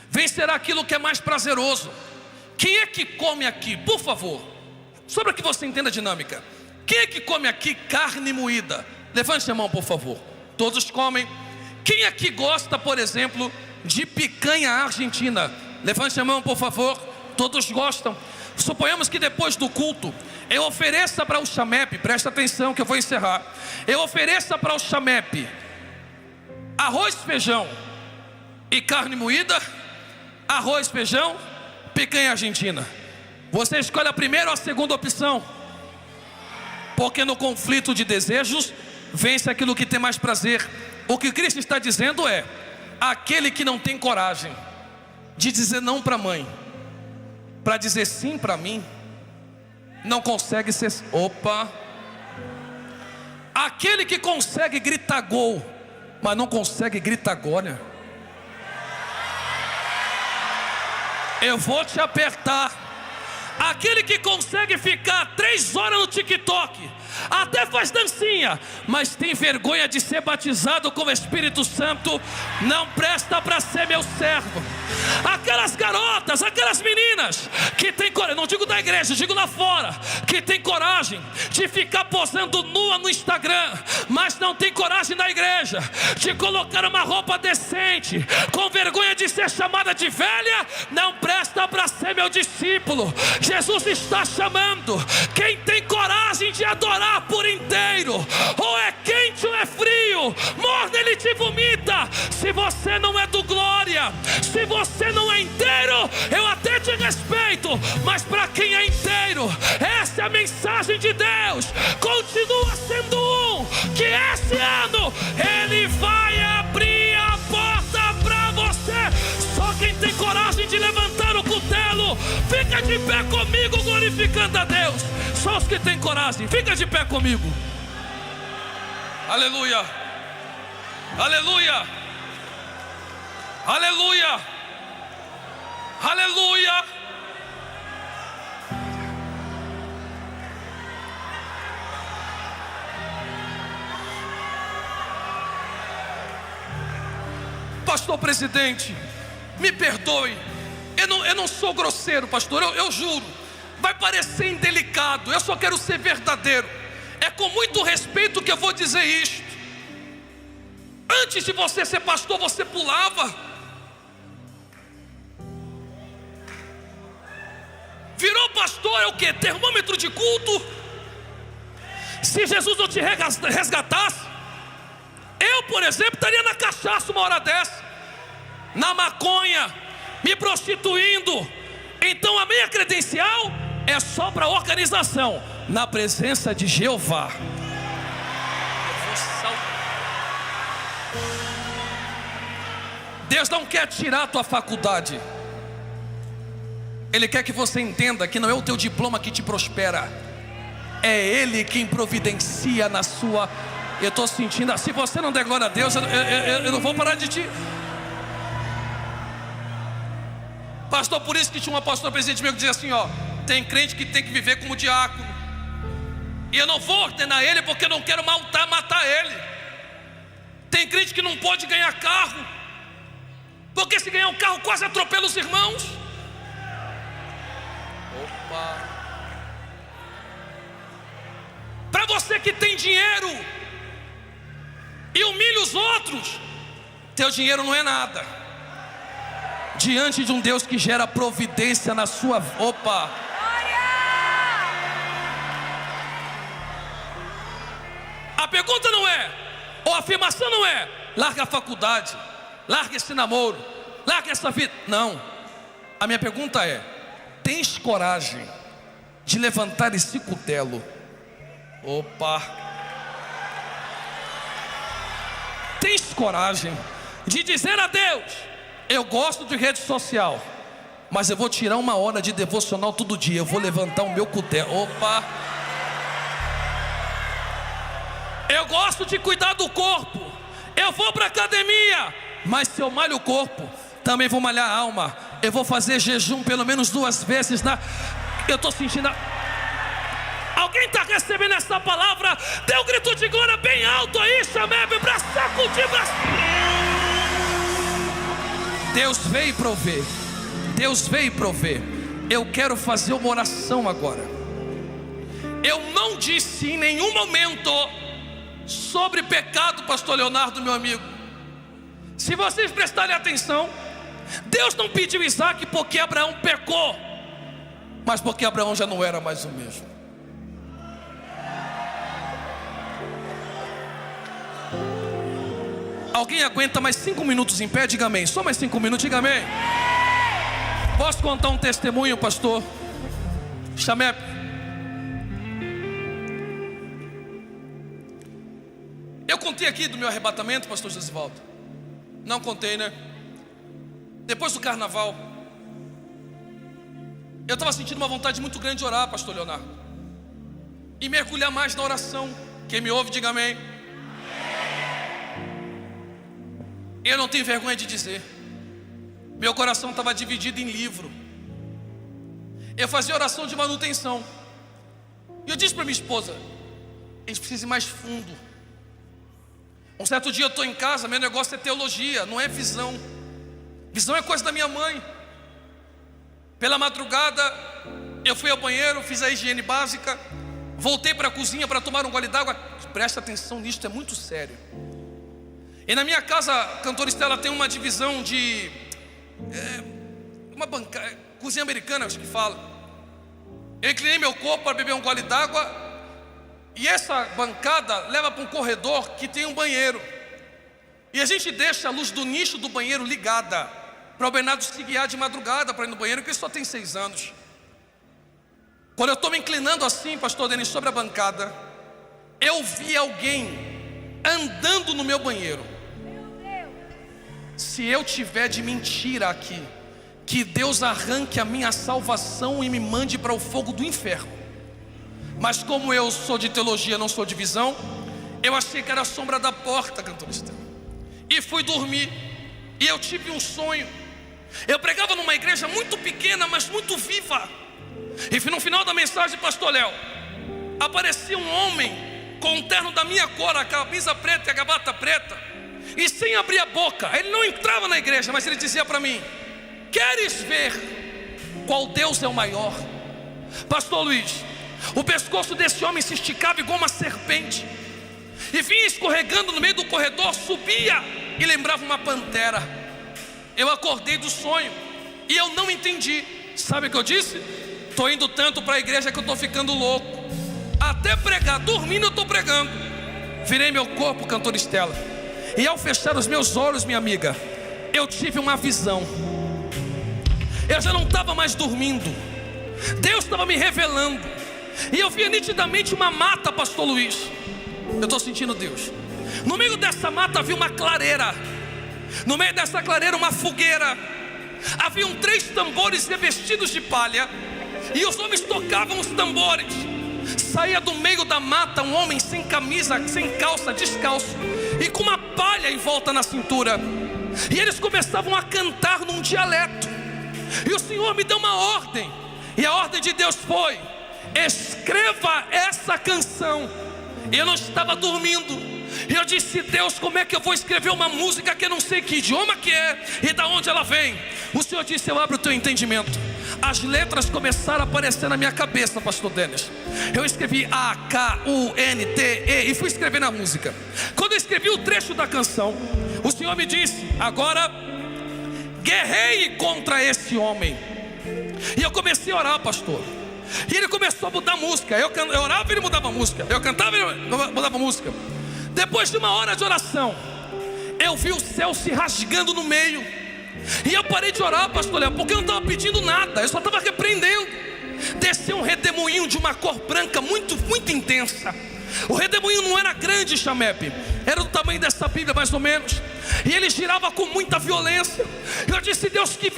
Speaker 1: vencerá aquilo que é mais prazeroso. Quem é que come aqui, por favor, só para que você entenda a dinâmica, quem é que come aqui carne moída? Levante a mão, por favor. Todos comem. Quem aqui gosta, por exemplo, de picanha argentina? Levante a mão, por favor. Todos gostam. Suponhamos que depois do culto eu ofereça para o Chamep, presta atenção que eu vou encerrar. Eu ofereça para o Chamep arroz, feijão e carne moída, arroz, feijão, picanha argentina. Você escolhe a primeira ou a segunda opção? Porque no conflito de desejos vence aquilo que tem mais prazer. O que Cristo está dizendo é: aquele que não tem coragem de dizer não para a mãe, para dizer sim para mim, não consegue ser... Opa! Aquele que consegue gritar gol, mas não consegue gritar glória. Eu vou te apertar. Aquele que consegue ficar 3 horas no TikTok, até faz dancinha, mas tem vergonha de ser batizado com o Espírito Santo, não presta para ser meu servo. Aquelas garotas, aquelas meninas que tem coragem, não digo da igreja, digo lá fora, que tem coragem de ficar posando nua no Instagram, mas não tem coragem na igreja de colocar uma roupa decente, com vergonha de ser chamada de velha, não presta para ser meu discípulo. Jesus está chamando quem tem coragem de adorar por inteiro. Ou é quente ou é frio, morno ele te vomita. Se você não é do glória, se você não é inteiro, eu até te respeito, mas para quem é inteiro, essa é a mensagem de Deus. Continua sendo que esse ano ele vai abrir a porta para você. Só quem tem coragem de levantar o cutelo, fica de pé comigo glorificando a Deus. Só os que têm coragem, fica de pé comigo. Aleluia, aleluia, aleluia, aleluia. Pastor presidente, me perdoe, eu não sou grosseiro, pastor, eu juro. Vai parecer indelicado, eu só quero ser verdadeiro. É com muito respeito que eu vou dizer isto. Antes de você ser pastor, você pulava. Virou pastor é o que? Termômetro de culto. Se Jesus não te resgatasse, eu, por exemplo, estaria na cachaça uma hora dessa, na maconha, me prostituindo. Então a minha credencial é só para organização, na presença de Jeová. Deus não quer tirar a tua faculdade. Ele quer que você entenda que não é o teu diploma que te prospera, é Ele quem providencia na sua. Eu estou sentindo, se você não der glória a Deus, eu não vou parar de te. Pastor, por isso que tinha um pastor presidente meu que dizia assim, ó: tem crente que tem que viver como diácono, e eu não vou ordenar ele porque eu não quero matar ele. Tem crente que não pode ganhar carro, porque se ganhar um carro quase atropela os irmãos. Opa! Para você que tem dinheiro e humilha os outros, teu dinheiro não é nada diante de um Deus que gera providência na sua. Opa! A pergunta não é, ou a afirmação não é: larga a faculdade, larga esse namoro, larga essa vida. Não. A minha pergunta é: tens coragem de levantar esse cutelo? Opa! Tens coragem de dizer a Deus: eu gosto de rede social, mas eu vou tirar 1 hora de devocional todo dia, eu vou levantar o meu cutelo. Opa! Eu gosto de cuidar do corpo, eu vou para a academia, mas se eu malho o corpo, também vou malhar a alma. Eu vou fazer jejum pelo menos 2 vezes Eu estou sentindo Alguém está recebendo essa palavra? Dê um grito de glória bem alto aí, Chamebe, para sacudir. Deus veio prover. Deus veio prover. Eu quero fazer uma oração agora. Eu não disse em nenhum momento sobre pecado, pastor Leonardo, meu amigo. Se vocês prestarem atenção, Deus não pediu Isaac porque Abraão pecou, mas porque Abraão já não era mais o mesmo. Alguém aguenta mais 5 minutos em pé? Diga amém. Só mais 5 minutos, diga amém. Posso contar um testemunho, pastor Chamebe? Eu contei aqui do meu arrebatamento, pastor Josivaldo? Não contei, né? Depois do carnaval, eu estava sentindo uma vontade muito grande de orar, pastor Leonardo, e mergulhar mais na oração. Quem me ouve, diga amém. Eu não tenho vergonha de dizer, meu coração estava dividido em livro. Eu fazia oração de manutenção. E eu disse para minha esposa: a gente precisa ir mais fundo. Um certo dia eu estou em casa, meu negócio é teologia, não é visão. Visão é coisa da minha mãe. Pela madrugada eu fui ao banheiro, fiz a higiene básica, voltei para a cozinha para tomar um gole d'água. Presta atenção nisso, é muito sério. E na minha casa, Cantor Estela, tem uma divisão de uma bancada, cozinha americana, acho que fala. Eu inclinei meu corpo para beber um gole d'água, e essa bancada leva para um corredor que tem um banheiro. E a gente deixa a luz do nicho do banheiro ligada, para o Bernardo se guiar de madrugada para ir no banheiro, porque ele só tem 6 anos. Quando eu estou me inclinando assim, pastor Denis, sobre a bancada, eu vi alguém andando no meu banheiro. Se eu tiver de mentira aqui, que Deus arranque a minha salvação e me mande para o fogo do inferno. Mas como eu sou de teologia, não sou de visão, eu achei que era a sombra da porta, Cantor Estela, e fui dormir. E eu tive um sonho. Eu pregava numa igreja muito pequena, mas muito viva. E no final da mensagem, pastor Léo, aparecia um homem com um terno da minha cor, a camisa preta e a gravata preta, e sem abrir a boca. Ele não entrava na igreja, mas ele dizia para mim: queres ver qual Deus é o maior? Pastor Luiz, o pescoço desse homem se esticava igual uma serpente, e vinha escorregando no meio do corredor, subia e lembrava uma pantera. Eu acordei do sonho e eu não entendi. Sabe o que eu disse? Estou indo tanto para a igreja que eu estou ficando louco. Até pregar, dormindo eu estou pregando. Virei meu corpo, Cantor Estela, e ao fechar os meus olhos, minha amiga, eu tive uma visão. Eu já não estava mais dormindo. Deus estava me revelando. E eu via nitidamente uma mata, pastor Luiz. Eu estou sentindo Deus. No meio dessa mata havia uma clareira. No meio dessa clareira uma fogueira. Haviam 3 tambores revestidos de palha, e os homens tocavam os tambores. Saía do meio da mata um homem sem camisa, sem calça, descalço, e com uma palha em volta na cintura. E eles começavam a cantar num dialeto. E o Senhor me deu uma ordem, e a ordem de Deus foi: escreva essa canção. Eu não estava dormindo. E eu disse: Deus, como é que eu vou escrever uma música que eu não sei que idioma que é e da onde ela vem? O Senhor disse: eu abro o teu entendimento. As letras começaram a aparecer na minha cabeça, pastor Denis. Eu escrevi A, K, U, N, T, E e fui escrevendo a música. Quando eu escrevi o trecho da canção, o Senhor me disse: agora guerreie contra esse homem. E eu comecei a orar, pastor. E ele começou a mudar a música. Eu orava e ele mudava a música. Eu cantava e ele mudava a música. Depois de 1 hora de oração, eu vi o céu se rasgando no meio. E eu parei de orar, pastor Léo, porque eu não estava pedindo nada, eu só estava repreendendo. Desceu um redemoinho de uma cor branca muito, muito intensa. O redemoinho não era grande, Chamepe, era do tamanho dessa Bíblia mais ou menos. E ele girava com muita violência. Eu disse: Deus, que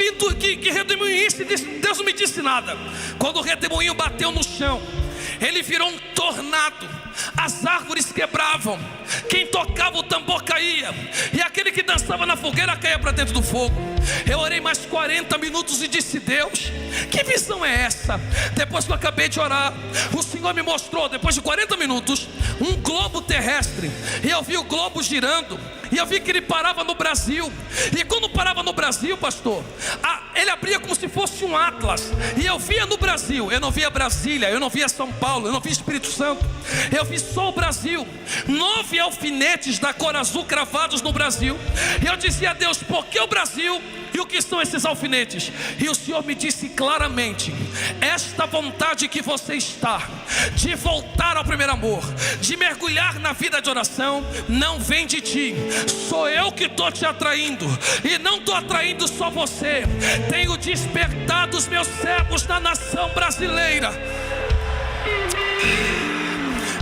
Speaker 1: redemoinho é esse? Deus não me disse nada. Quando o redemoinho bateu no chão, ele virou um tornado. As árvores quebravam, quem tocava o tambor caía, e aquele que dançava na fogueira caía para dentro do fogo. Eu orei mais 40 minutos e disse: Deus, que visão é essa? Depois que eu acabei de orar, o Senhor me mostrou, depois de 40 minutos, um globo terrestre. E eu vi o globo girando, e eu vi que ele parava no Brasil. E quando parava no Brasil, pastor, ele abria como se fosse um atlas. E eu via no Brasil, eu não via Brasília, eu não via São Paulo, eu não via Espírito Santo, eu vi só o Brasil. 9 alfinetes da cor azul cravados no Brasil. E eu dizia: Deus, por que o Brasil? E o que são esses alfinetes? E o Senhor me disse claramente: esta vontade que você está de voltar ao primeiro amor, de mergulhar na vida de oração, não vem de ti. Sou eu que estou te atraindo. E não estou atraindo só você. Tenho despertado os meus servos na nação brasileira.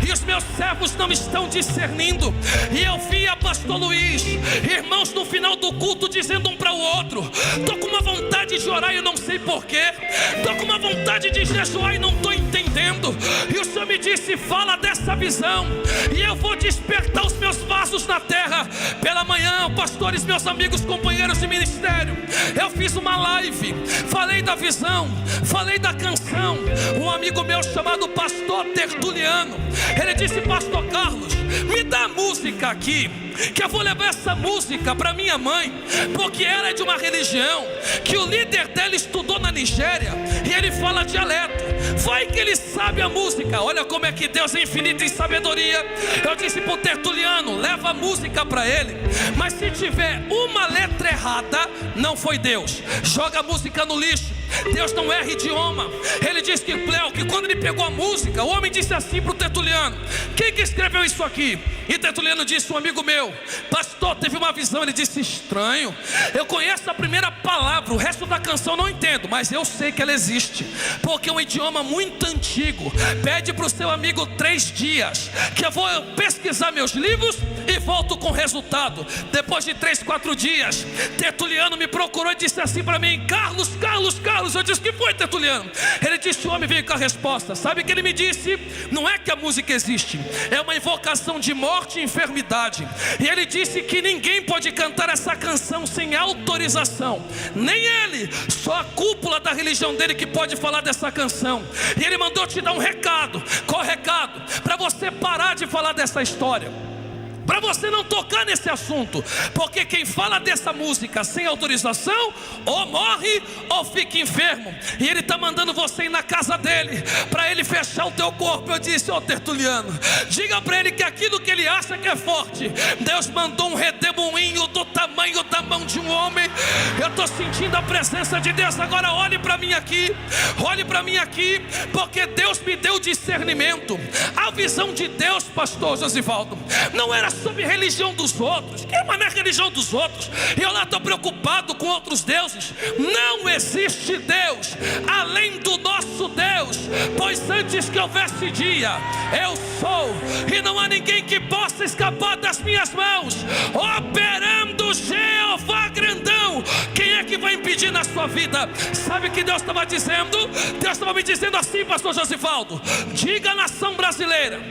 Speaker 1: E os meus servos não estão discernindo. E eu via, pastor Luiz, irmãos no final do culto dizendo um para o outro: estou com uma vontade de orar e eu não sei porquê. Estou com uma vontade de jejuar e não estou entendendo. entendo. E o Senhor me disse: fala dessa visão, e eu vou despertar os meus vasos na terra. Pela manhã, pastores, meus amigos, companheiros de ministério, eu fiz uma live, falei da visão, falei da canção. Um amigo meu chamado pastor Tertuliano, ele disse: pastor Carlos, me dá música aqui, que eu vou levar essa música para minha mãe, porque ela é de uma religião que o líder dela estudou na Nigéria, e ele fala dialeto. Vai que ele sabe a música. Olha como é que Deus é infinito em sabedoria. Eu disse para o Tertuliano: leva a música para ele, mas se tiver uma letra errada, não foi Deus, joga a música no lixo. Deus não erra idioma. Ele disse que quando ele pegou a música, o homem disse assim para o Tertuliano: quem que escreveu isso aqui? E Tertuliano disse: um amigo meu, pastor, teve uma visão. Ele disse: estranho, eu conheço a primeira palavra, o resto da canção não entendo, mas eu sei que ela existe, porque é um idioma muito antigo. Pede para o seu amigo 3 dias, que eu vou pesquisar meus livros e volto com resultado. Depois de 3, 4 dias, Tertuliano me procurou e disse assim para mim: Carlos. Eu disse: que foi, Tertuliano? Ele disse: o homem veio com a resposta. Sabe o que ele me disse? Não é que a música existe, é uma invocação de morte e enfermidade. E ele disse que ninguém pode cantar essa canção sem autorização, nem ele, só a cúpula da religião dele que pode falar dessa canção. E ele mandou te dar um recado. Qual recado? Para você parar de falar dessa história, para você não tocar nesse assunto, porque quem fala dessa música sem autorização, ou morre ou fica enfermo. E ele está mandando você ir na casa dele, para ele fechar o teu corpo. Eu disse: ô Tertuliano, diga para ele que aquilo que ele acha que é forte, Deus mandou um redemoinho do tamanho da mão de um homem. Eu estou sentindo a presença de Deus. Agora olhe para mim aqui, porque Deus me deu discernimento. A visão de Deus, pastor Josivaldo, não era sobre religião dos outros. Que mané religião dos outros? Eu lá estou preocupado com outros deuses. Não existe Deus além do nosso Deus, pois antes que houvesse dia, eu sou, e não há ninguém que possa escapar das minhas mãos. Operando Jeová grandão. Quem é que vai impedir na sua vida? Sabe o que Deus estava dizendo? Deus estava me dizendo assim, pastor Josivaldo: diga à nação brasileira,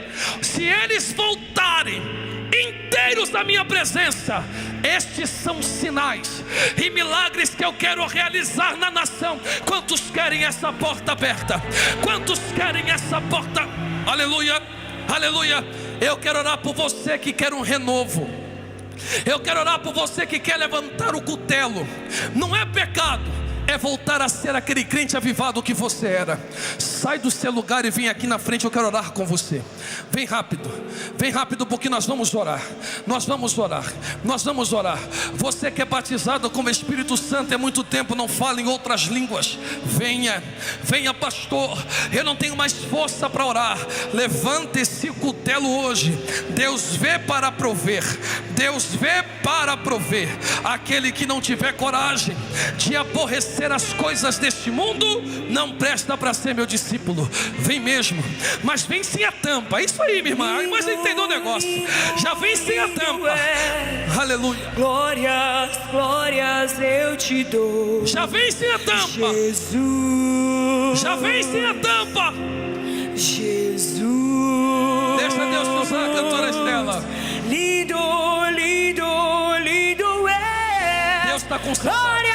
Speaker 1: se eles voltarem inteiros da minha presença, estes são sinais e milagres que eu quero realizar na nação. Quantos querem essa porta aberta? Quantos querem essa porta? Aleluia, aleluia. Eu quero orar por você que quer um renovo. Eu quero orar por você que quer levantar o cutelo. Não é pecado, é voltar a ser aquele crente avivado que você era. Sai do seu lugar e vem aqui na frente, eu quero orar com você. Vem rápido, porque nós vamos orar. Nós vamos orar. Você que é batizado com o Espírito Santo há muito tempo, não fala em outras línguas. Venha, pastor, eu não tenho mais força para orar. Levante esse cutelo hoje. Deus vê para prover. Aquele que não tiver coragem de aborrecer as coisas deste mundo, não presta para ser meu discípulo. Vem mesmo, mas vem sem a tampa. Isso aí, minha irmã, mas entendeu o negócio? Já vem sem a tampa. Aleluia.
Speaker 2: Glórias eu te dou.
Speaker 1: Já vem sem a tampa.
Speaker 2: Jesus.
Speaker 1: Já vem sem a tampa.
Speaker 2: Jesus.
Speaker 1: Deixa Deus usar as cantoras dela.
Speaker 2: Lindo é.
Speaker 1: Deus está com saudade.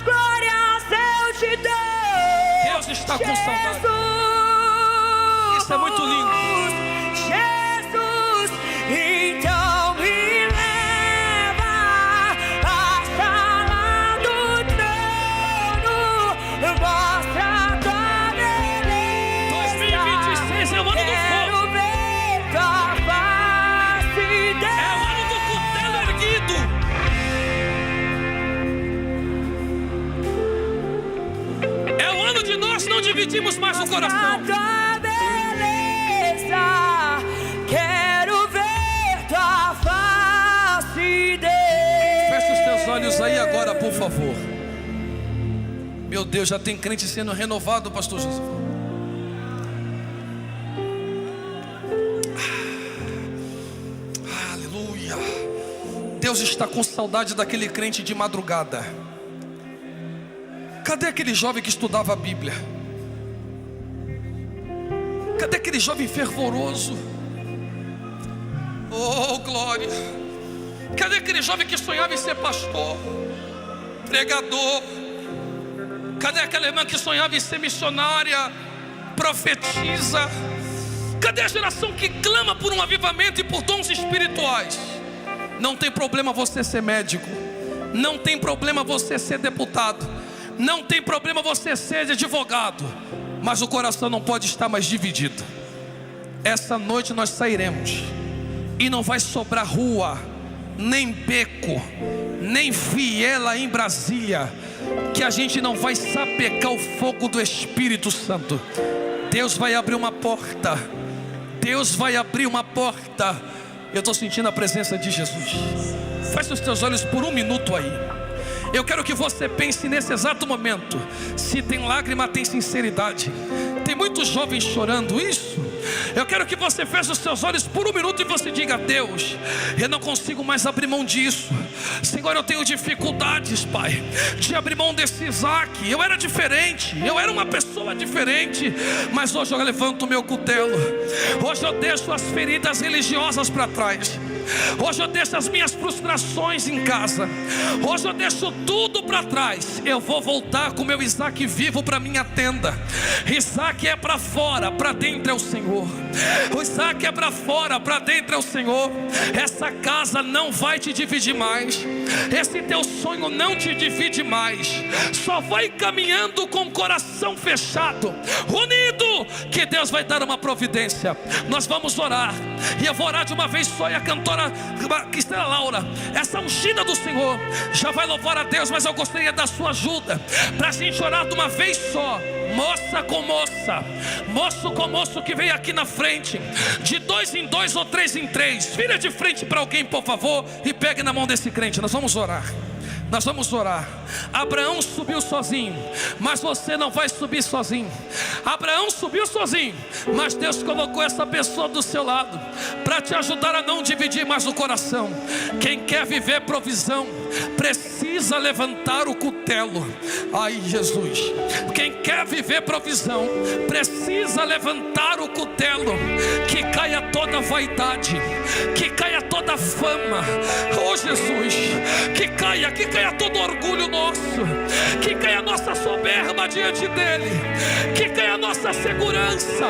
Speaker 2: Glórias eu te dou.
Speaker 1: Deus está com saudade. Isso é muito lindo.
Speaker 2: Jesus, então me leva à sala do trono, mostra a tua beleza.
Speaker 1: 2026 é o ano do fogo.
Speaker 2: Quero ver tua face.
Speaker 1: É o ano do cutelo erguido. É o ano de nós não dividimos mais o coração.
Speaker 2: Tua beleza, quero ver tua face.
Speaker 1: Feche os teus olhos aí agora, por favor. Meu Deus, já tem crente sendo renovado, pastor José. Aleluia. Deus está com saudade daquele crente de madrugada. Cadê aquele jovem que estudava a Bíblia? Cadê aquele jovem fervoroso? Oh, glória! Cadê aquele jovem que sonhava em ser pastor, pregador? Cadê aquela irmã que sonhava em ser missionária, profetiza? Cadê a geração que clama por um avivamento e por dons espirituais? Não tem problema você ser médico, não tem problema você ser deputado, não tem problema você ser advogado, mas o coração não pode estar mais dividido. Essa noite nós sairemos e não vai sobrar rua, nem beco, nem viela em Brasília que a gente não vai sapecar o fogo do Espírito Santo. Deus vai abrir uma porta. Deus vai abrir uma porta. Eu estou sentindo a presença de Jesus. Feche os teus olhos por um minuto aí. Eu quero que você pense nesse exato momento. Se tem lágrima, tem sinceridade. Tem muitos jovens chorando isso. Eu quero que você feche os seus olhos por um minuto e você diga: Deus, eu não consigo mais abrir mão disso. Senhor, eu tenho dificuldades, Pai, de abrir mão desse Isaac. Eu era diferente, eu era uma pessoa diferente, mas hoje eu levanto o meu cutelo. Hoje eu deixo as feridas religiosas para trás. Hoje eu deixo as minhas frustrações em casa. Hoje eu deixo tudo para trás. Eu vou voltar com meu Isaac vivo para minha tenda. Isaac é para fora, para dentro é o Senhor. O Isaac é para fora, para dentro é o Senhor. Essa casa não vai te dividir mais. Esse teu sonho não te divide mais. Só vai caminhando com o coração fechado, unido, que Deus vai dar uma providência. Nós vamos orar, e eu vou orar de uma vez só. E a cantora Cristela Laura, essa ungida do Senhor, já vai louvar a Deus. Mas eu gostaria da sua ajuda para a gente orar de uma vez só. Moça com moça, moço com moço que veio aqui na frente, de 2 em 2 ou 3 em 3, vira de frente para alguém, por favor, e pegue na mão desse crente. Nós vamos orar. Nós vamos orar. Abraão subiu sozinho, mas você não vai subir sozinho. Abraão subiu sozinho, mas Deus colocou essa pessoa do seu lado para te ajudar a não dividir mais o coração. Quem quer viver provisão precisa levantar o cutelo. Ai, Jesus. Quem quer viver provisão precisa levantar o cutelo. Que caia toda vaidade, que caia toda fama. Oh, Jesus, que caia todo orgulho nosso, que caia a nossa soberba diante dele, que caia a nossa segurança,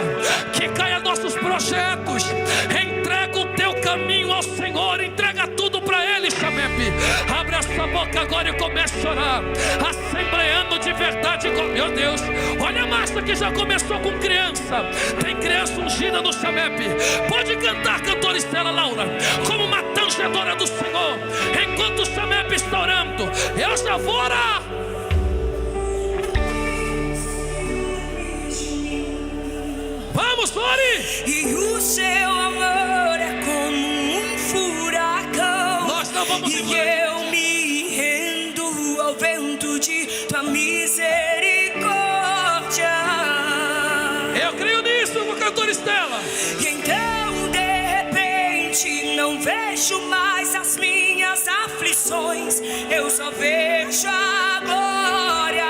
Speaker 1: que caia nossos projetos. Entrega o teu caminho ao Senhor, entrega tudo para ele, Chamepe. Abre a sua boca agora e comece a orar, assembleando de verdade. Meu Deus, olha a massa que já começou com criança. Tem criança ungida no Chamepe. Pode cantar, cantora Estela Laura, como uma tangedora do Senhor. Enquanto o Chamepe está orando, eu já vou orar. Vamos, ore!
Speaker 2: E o seu amor é como um furacão.
Speaker 1: Nós não vamos
Speaker 2: e
Speaker 1: embora.
Speaker 2: eu me rendo ao vento de tua misericórdia.
Speaker 1: Eu creio nisso, cantor Estela.
Speaker 2: E então de repente não vejo mais as minhas aflições, eu só vejo a glória.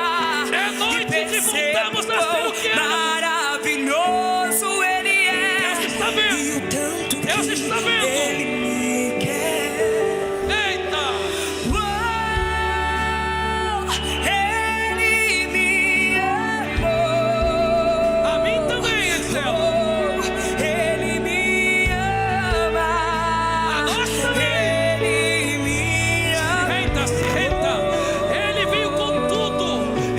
Speaker 1: É noite de voltarmos a ser o que era.
Speaker 2: Maravilhoso ele é.
Speaker 1: Deus está vendo.
Speaker 2: E o tanto
Speaker 1: Deus
Speaker 2: que
Speaker 1: está vendo.
Speaker 2: ele me quer.
Speaker 1: Eita!
Speaker 2: Ele me amou.
Speaker 1: A mim também, Estela.
Speaker 2: Ele me ama.
Speaker 1: A nós também.
Speaker 2: Ele me ama.
Speaker 1: Se renda. Ele veio com tudo.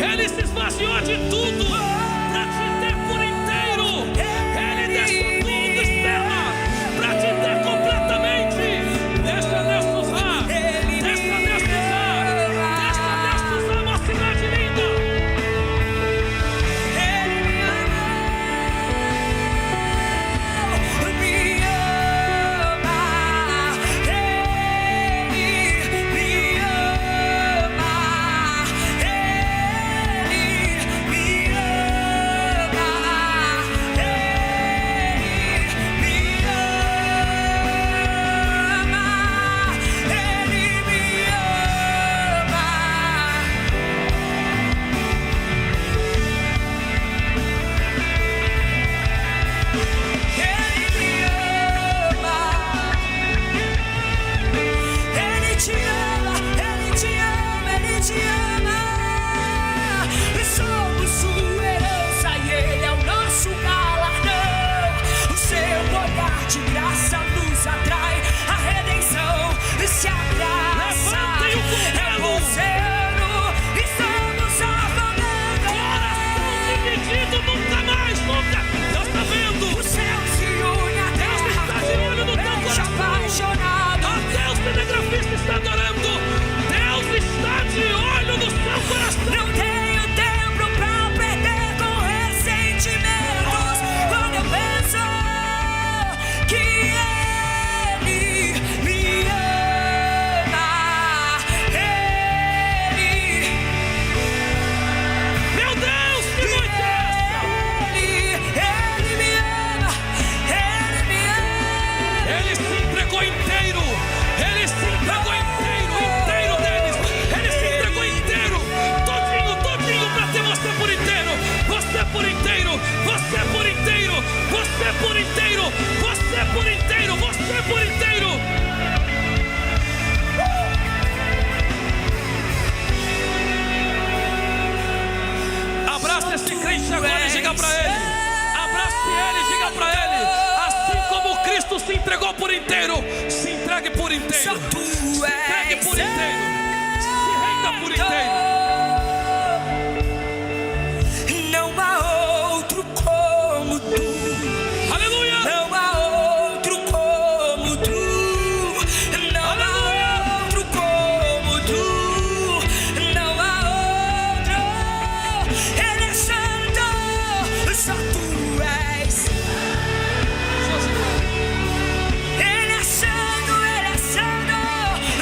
Speaker 1: Ele se esvaziou de tudo para te ter por inteiro. Ele deixou tudo, Estela, para te ter completamente. Deixa Deus usar. Deixa Deus usar. Deixa Deus usar, mocidade linda.
Speaker 2: Ele me ama. Ele me ama. Ele me ama.
Speaker 1: você por inteiro, você por inteiro, você por inteiro, você por inteiro. Abraça esse crente agora e diga para ele. Abrace ele e diga para ele. Assim como Cristo se entregou por inteiro, se entregue por inteiro. Se entregue por inteiro. Se renda por inteiro.
Speaker 2: Não há outro como tu.
Speaker 1: Aleluia.
Speaker 2: Não há outro como tu. Não há outro como tu. Não há outro. Ele é santo, só tu és. Ele é santo,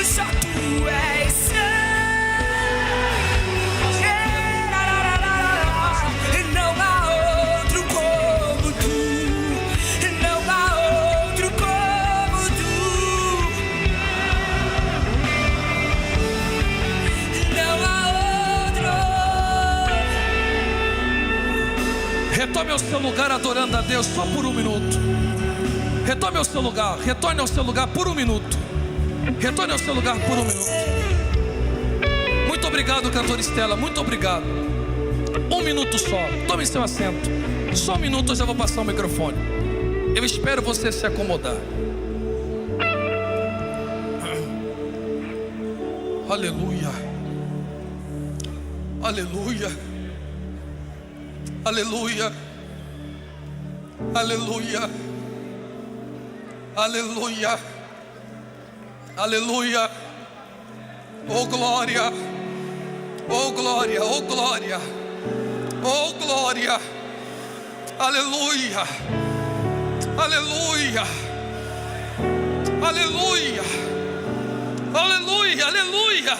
Speaker 2: só tu és santo. Não há outro como tu. Não há outro como tu. Não há outro.
Speaker 1: Retome ao seu lugar adorando a Deus só por um minuto. Retome ao seu lugar, retorne ao seu lugar por um minuto. Retorne ao seu lugar por um minuto. Muito obrigado, cantora Estela, muito obrigado. Um minuto só, tome seu assento. Só um minuto eu já vou passar o microfone. Eu espero você se acomodar. Aleluia. Aleluia. Aleluia. Aleluia. Aleluia. Aleluia. Oh glória. Oh glória. Oh glória. Oh glória. Aleluia. Aleluia. Aleluia. Aleluia. Aleluia.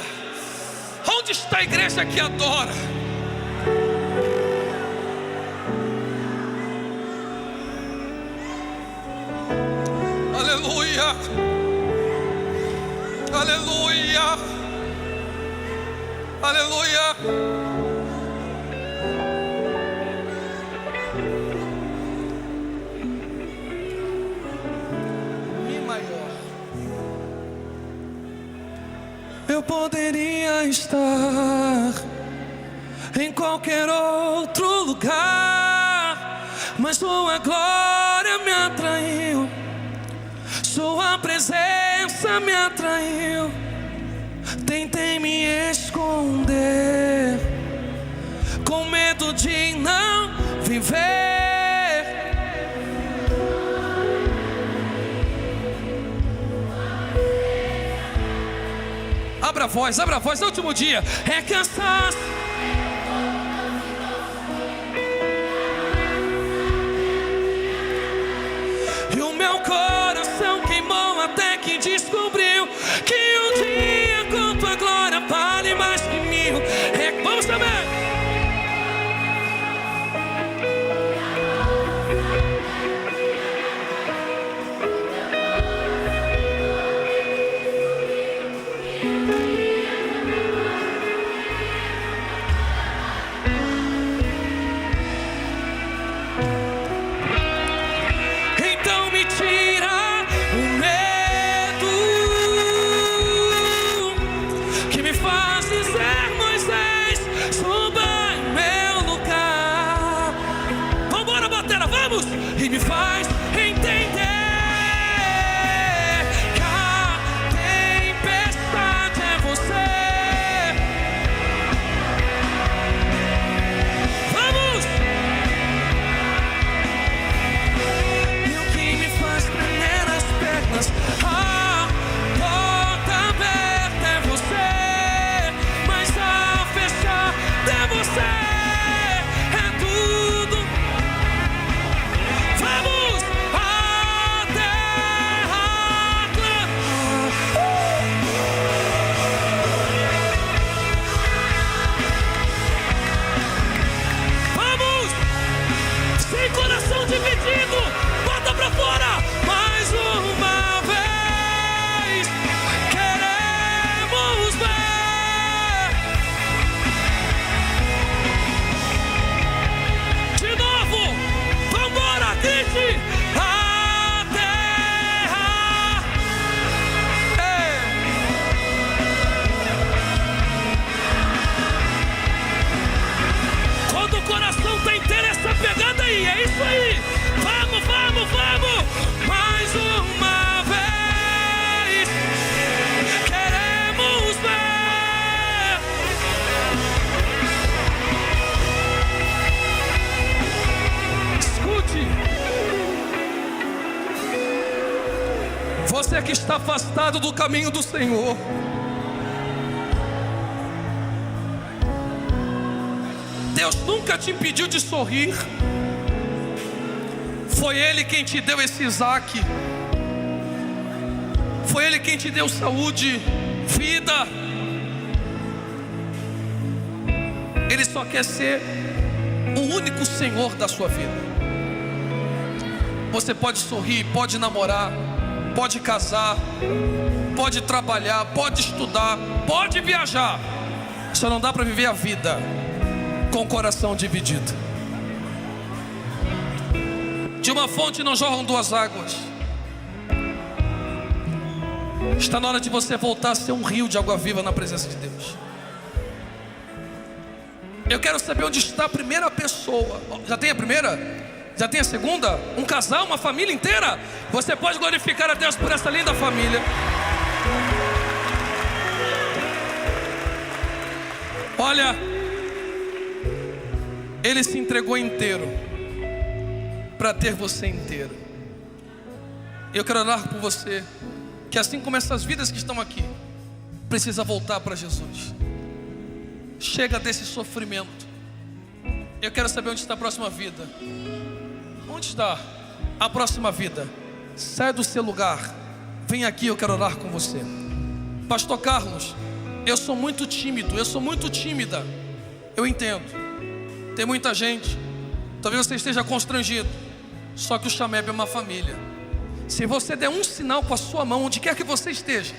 Speaker 1: Onde está a igreja que adora? Aleluia. Aleluia. Aleluia. Mi maior. Eu poderia estar em qualquer outro lugar, mas sua glória me atraiu. Sua presença me atraiu. Tentei me esconder, com medo de não viver. Abra a voz, é o último dia. É cansaço. E o meu coração queimou até que descobriu que um dia com tua glória vale mais que mil. Vamos também. Então me tira o medo que me faz dizer: Moisés, suba em meu lugar. Vambora, batera, vamos! E me faz entender que a tempestade é você. Vamos! E o que me faz tremer as pernas, a porta aberta é você, mas a fechar é você, é tudo. Vamos! A grite: a terra. Quando o coração está inteiro, essa pegada aí, é isso aí. Vamos, vamos, vamos. Mais uma vez. Queremos ver. Escute. Você que está afastado do caminho do Senhor, Deus nunca te impediu de sorrir. Foi Ele quem te deu esse Isaac. Foi Ele quem te deu saúde, vida. Ele só quer ser o único Senhor da sua vida. Você pode sorrir, pode namorar, pode casar, pode trabalhar, pode estudar, pode viajar. Só não dá para viver a vida com o coração dividido. De uma fonte não jorram duas águas. Está na hora de você voltar a ser um rio de água viva na presença de Deus. Eu quero saber onde está a primeira pessoa. Já tem a primeira? Já tem a segunda? Um casal, uma família inteira? Você pode glorificar a Deus por essa linda família. Olha, Ele se entregou inteiro para ter você inteiro. Eu quero orar por você, que assim como essas vidas que estão aqui, precisa voltar para Jesus. Chega desse sofrimento. Eu quero saber onde está a próxima vida. Onde está a próxima vida? Sai do seu lugar, vem aqui, eu quero orar com você. Pastor Carlos, eu sou muito tímido, eu sou muito tímida. Eu entendo, tem muita gente, talvez você esteja constrangido. Só que o Chameb é uma família. Se você der um sinal com a sua mão, onde quer que você esteja,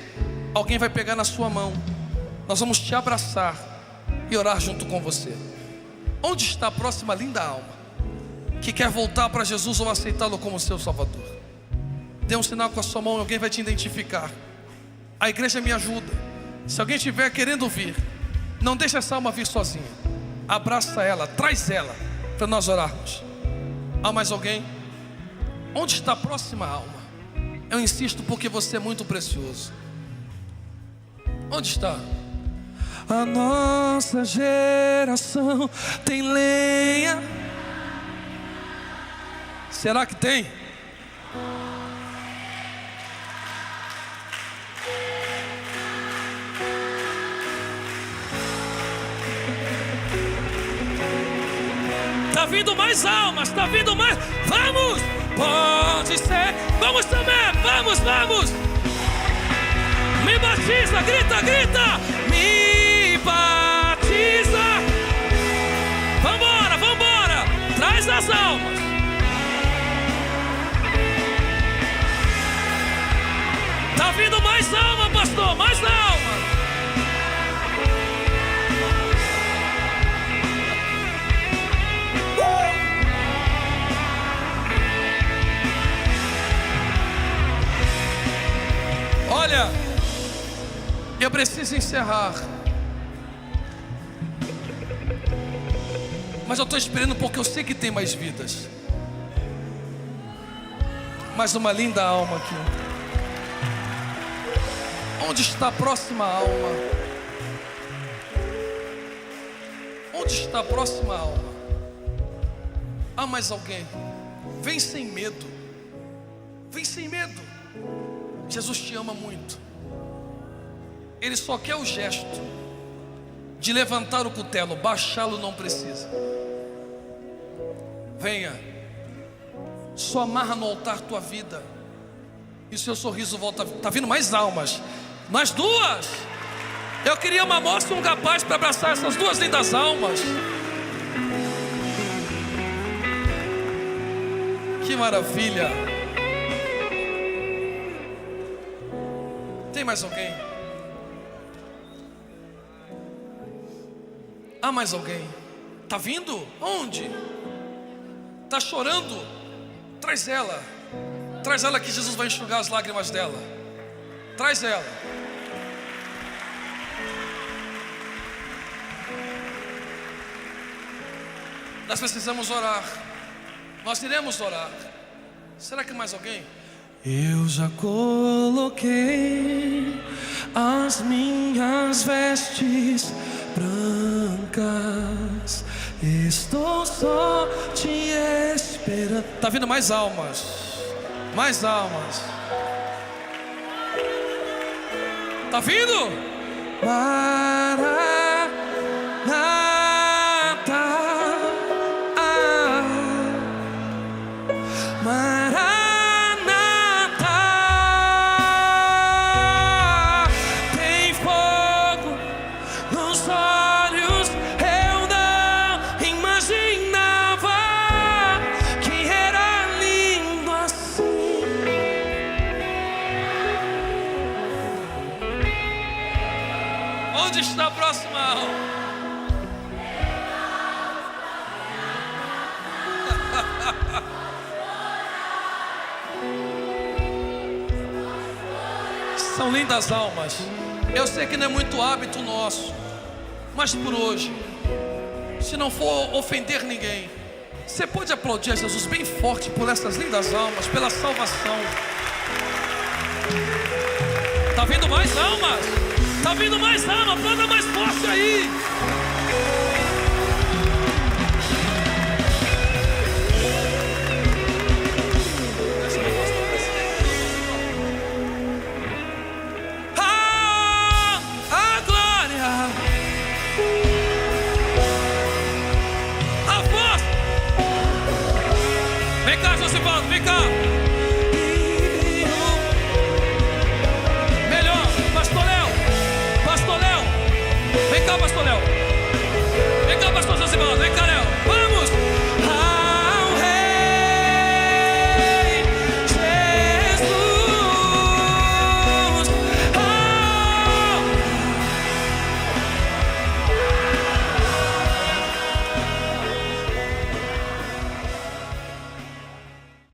Speaker 1: alguém vai pegar na sua mão. Nós vamos te abraçar e orar junto com você. Onde está a próxima linda alma que quer voltar para Jesus ou aceitá-lo como seu Salvador? Dê um sinal com a sua mão e alguém vai te identificar. A igreja me ajuda. Se alguém estiver querendo vir, não deixe essa alma vir sozinha. Abraça ela, traz ela para nós orarmos. Há mais alguém? Onde está a próxima alma? Eu insisto porque você é muito precioso. Onde está? A nossa geração tem lenha. Será que tem? Está vindo mais almas, está vindo mais. Vamos! Pode ser. Vamos também, vamos, vamos. Me batiza, grita, grita. Me batiza. Vambora, vambora. Traz as almas. Tá vindo mais alma, pastor, mais alma. Olha, eu preciso encerrar, mas eu estou esperando porque eu sei que tem mais vidas. Mais uma linda alma aqui. Onde está a próxima alma? Onde está a próxima alma? Há mais alguém? Vem sem medo. Vem sem medo. Jesus te ama muito. Ele só quer o gesto de levantar o cutelo, baixá-lo não precisa. Venha. Só amarra no altar tua vida e o seu sorriso volta. Está vindo mais almas. Mais duas. Eu queria uma moça e um rapaz para abraçar essas duas lindas almas. Que maravilha. Tem mais alguém? Há mais alguém? Tá vindo? Onde? Tá chorando? Traz ela. Traz ela que Jesus vai enxugar as lágrimas dela. Traz ela. Nós precisamos orar. Nós iremos orar. Será que mais alguém? Eu já coloquei as minhas vestes brancas. Estou só te esperando. Tá vindo mais almas. Mais almas. Tá vindo? Maranata. Maranata. Tem fogo nos olhos. Eu não imaginava que era lindo assim. Onde está a próxima alma? São lindas almas. Eu sei que não é muito hábito nosso, mas por hoje, se não for ofender ninguém, você pode aplaudir a Jesus bem forte por essas lindas almas, pela salvação. Tá vindo mais almas? Tá vindo mais almas? Aplauda mais forte aí. Vem cá, José Paulo, vem cá.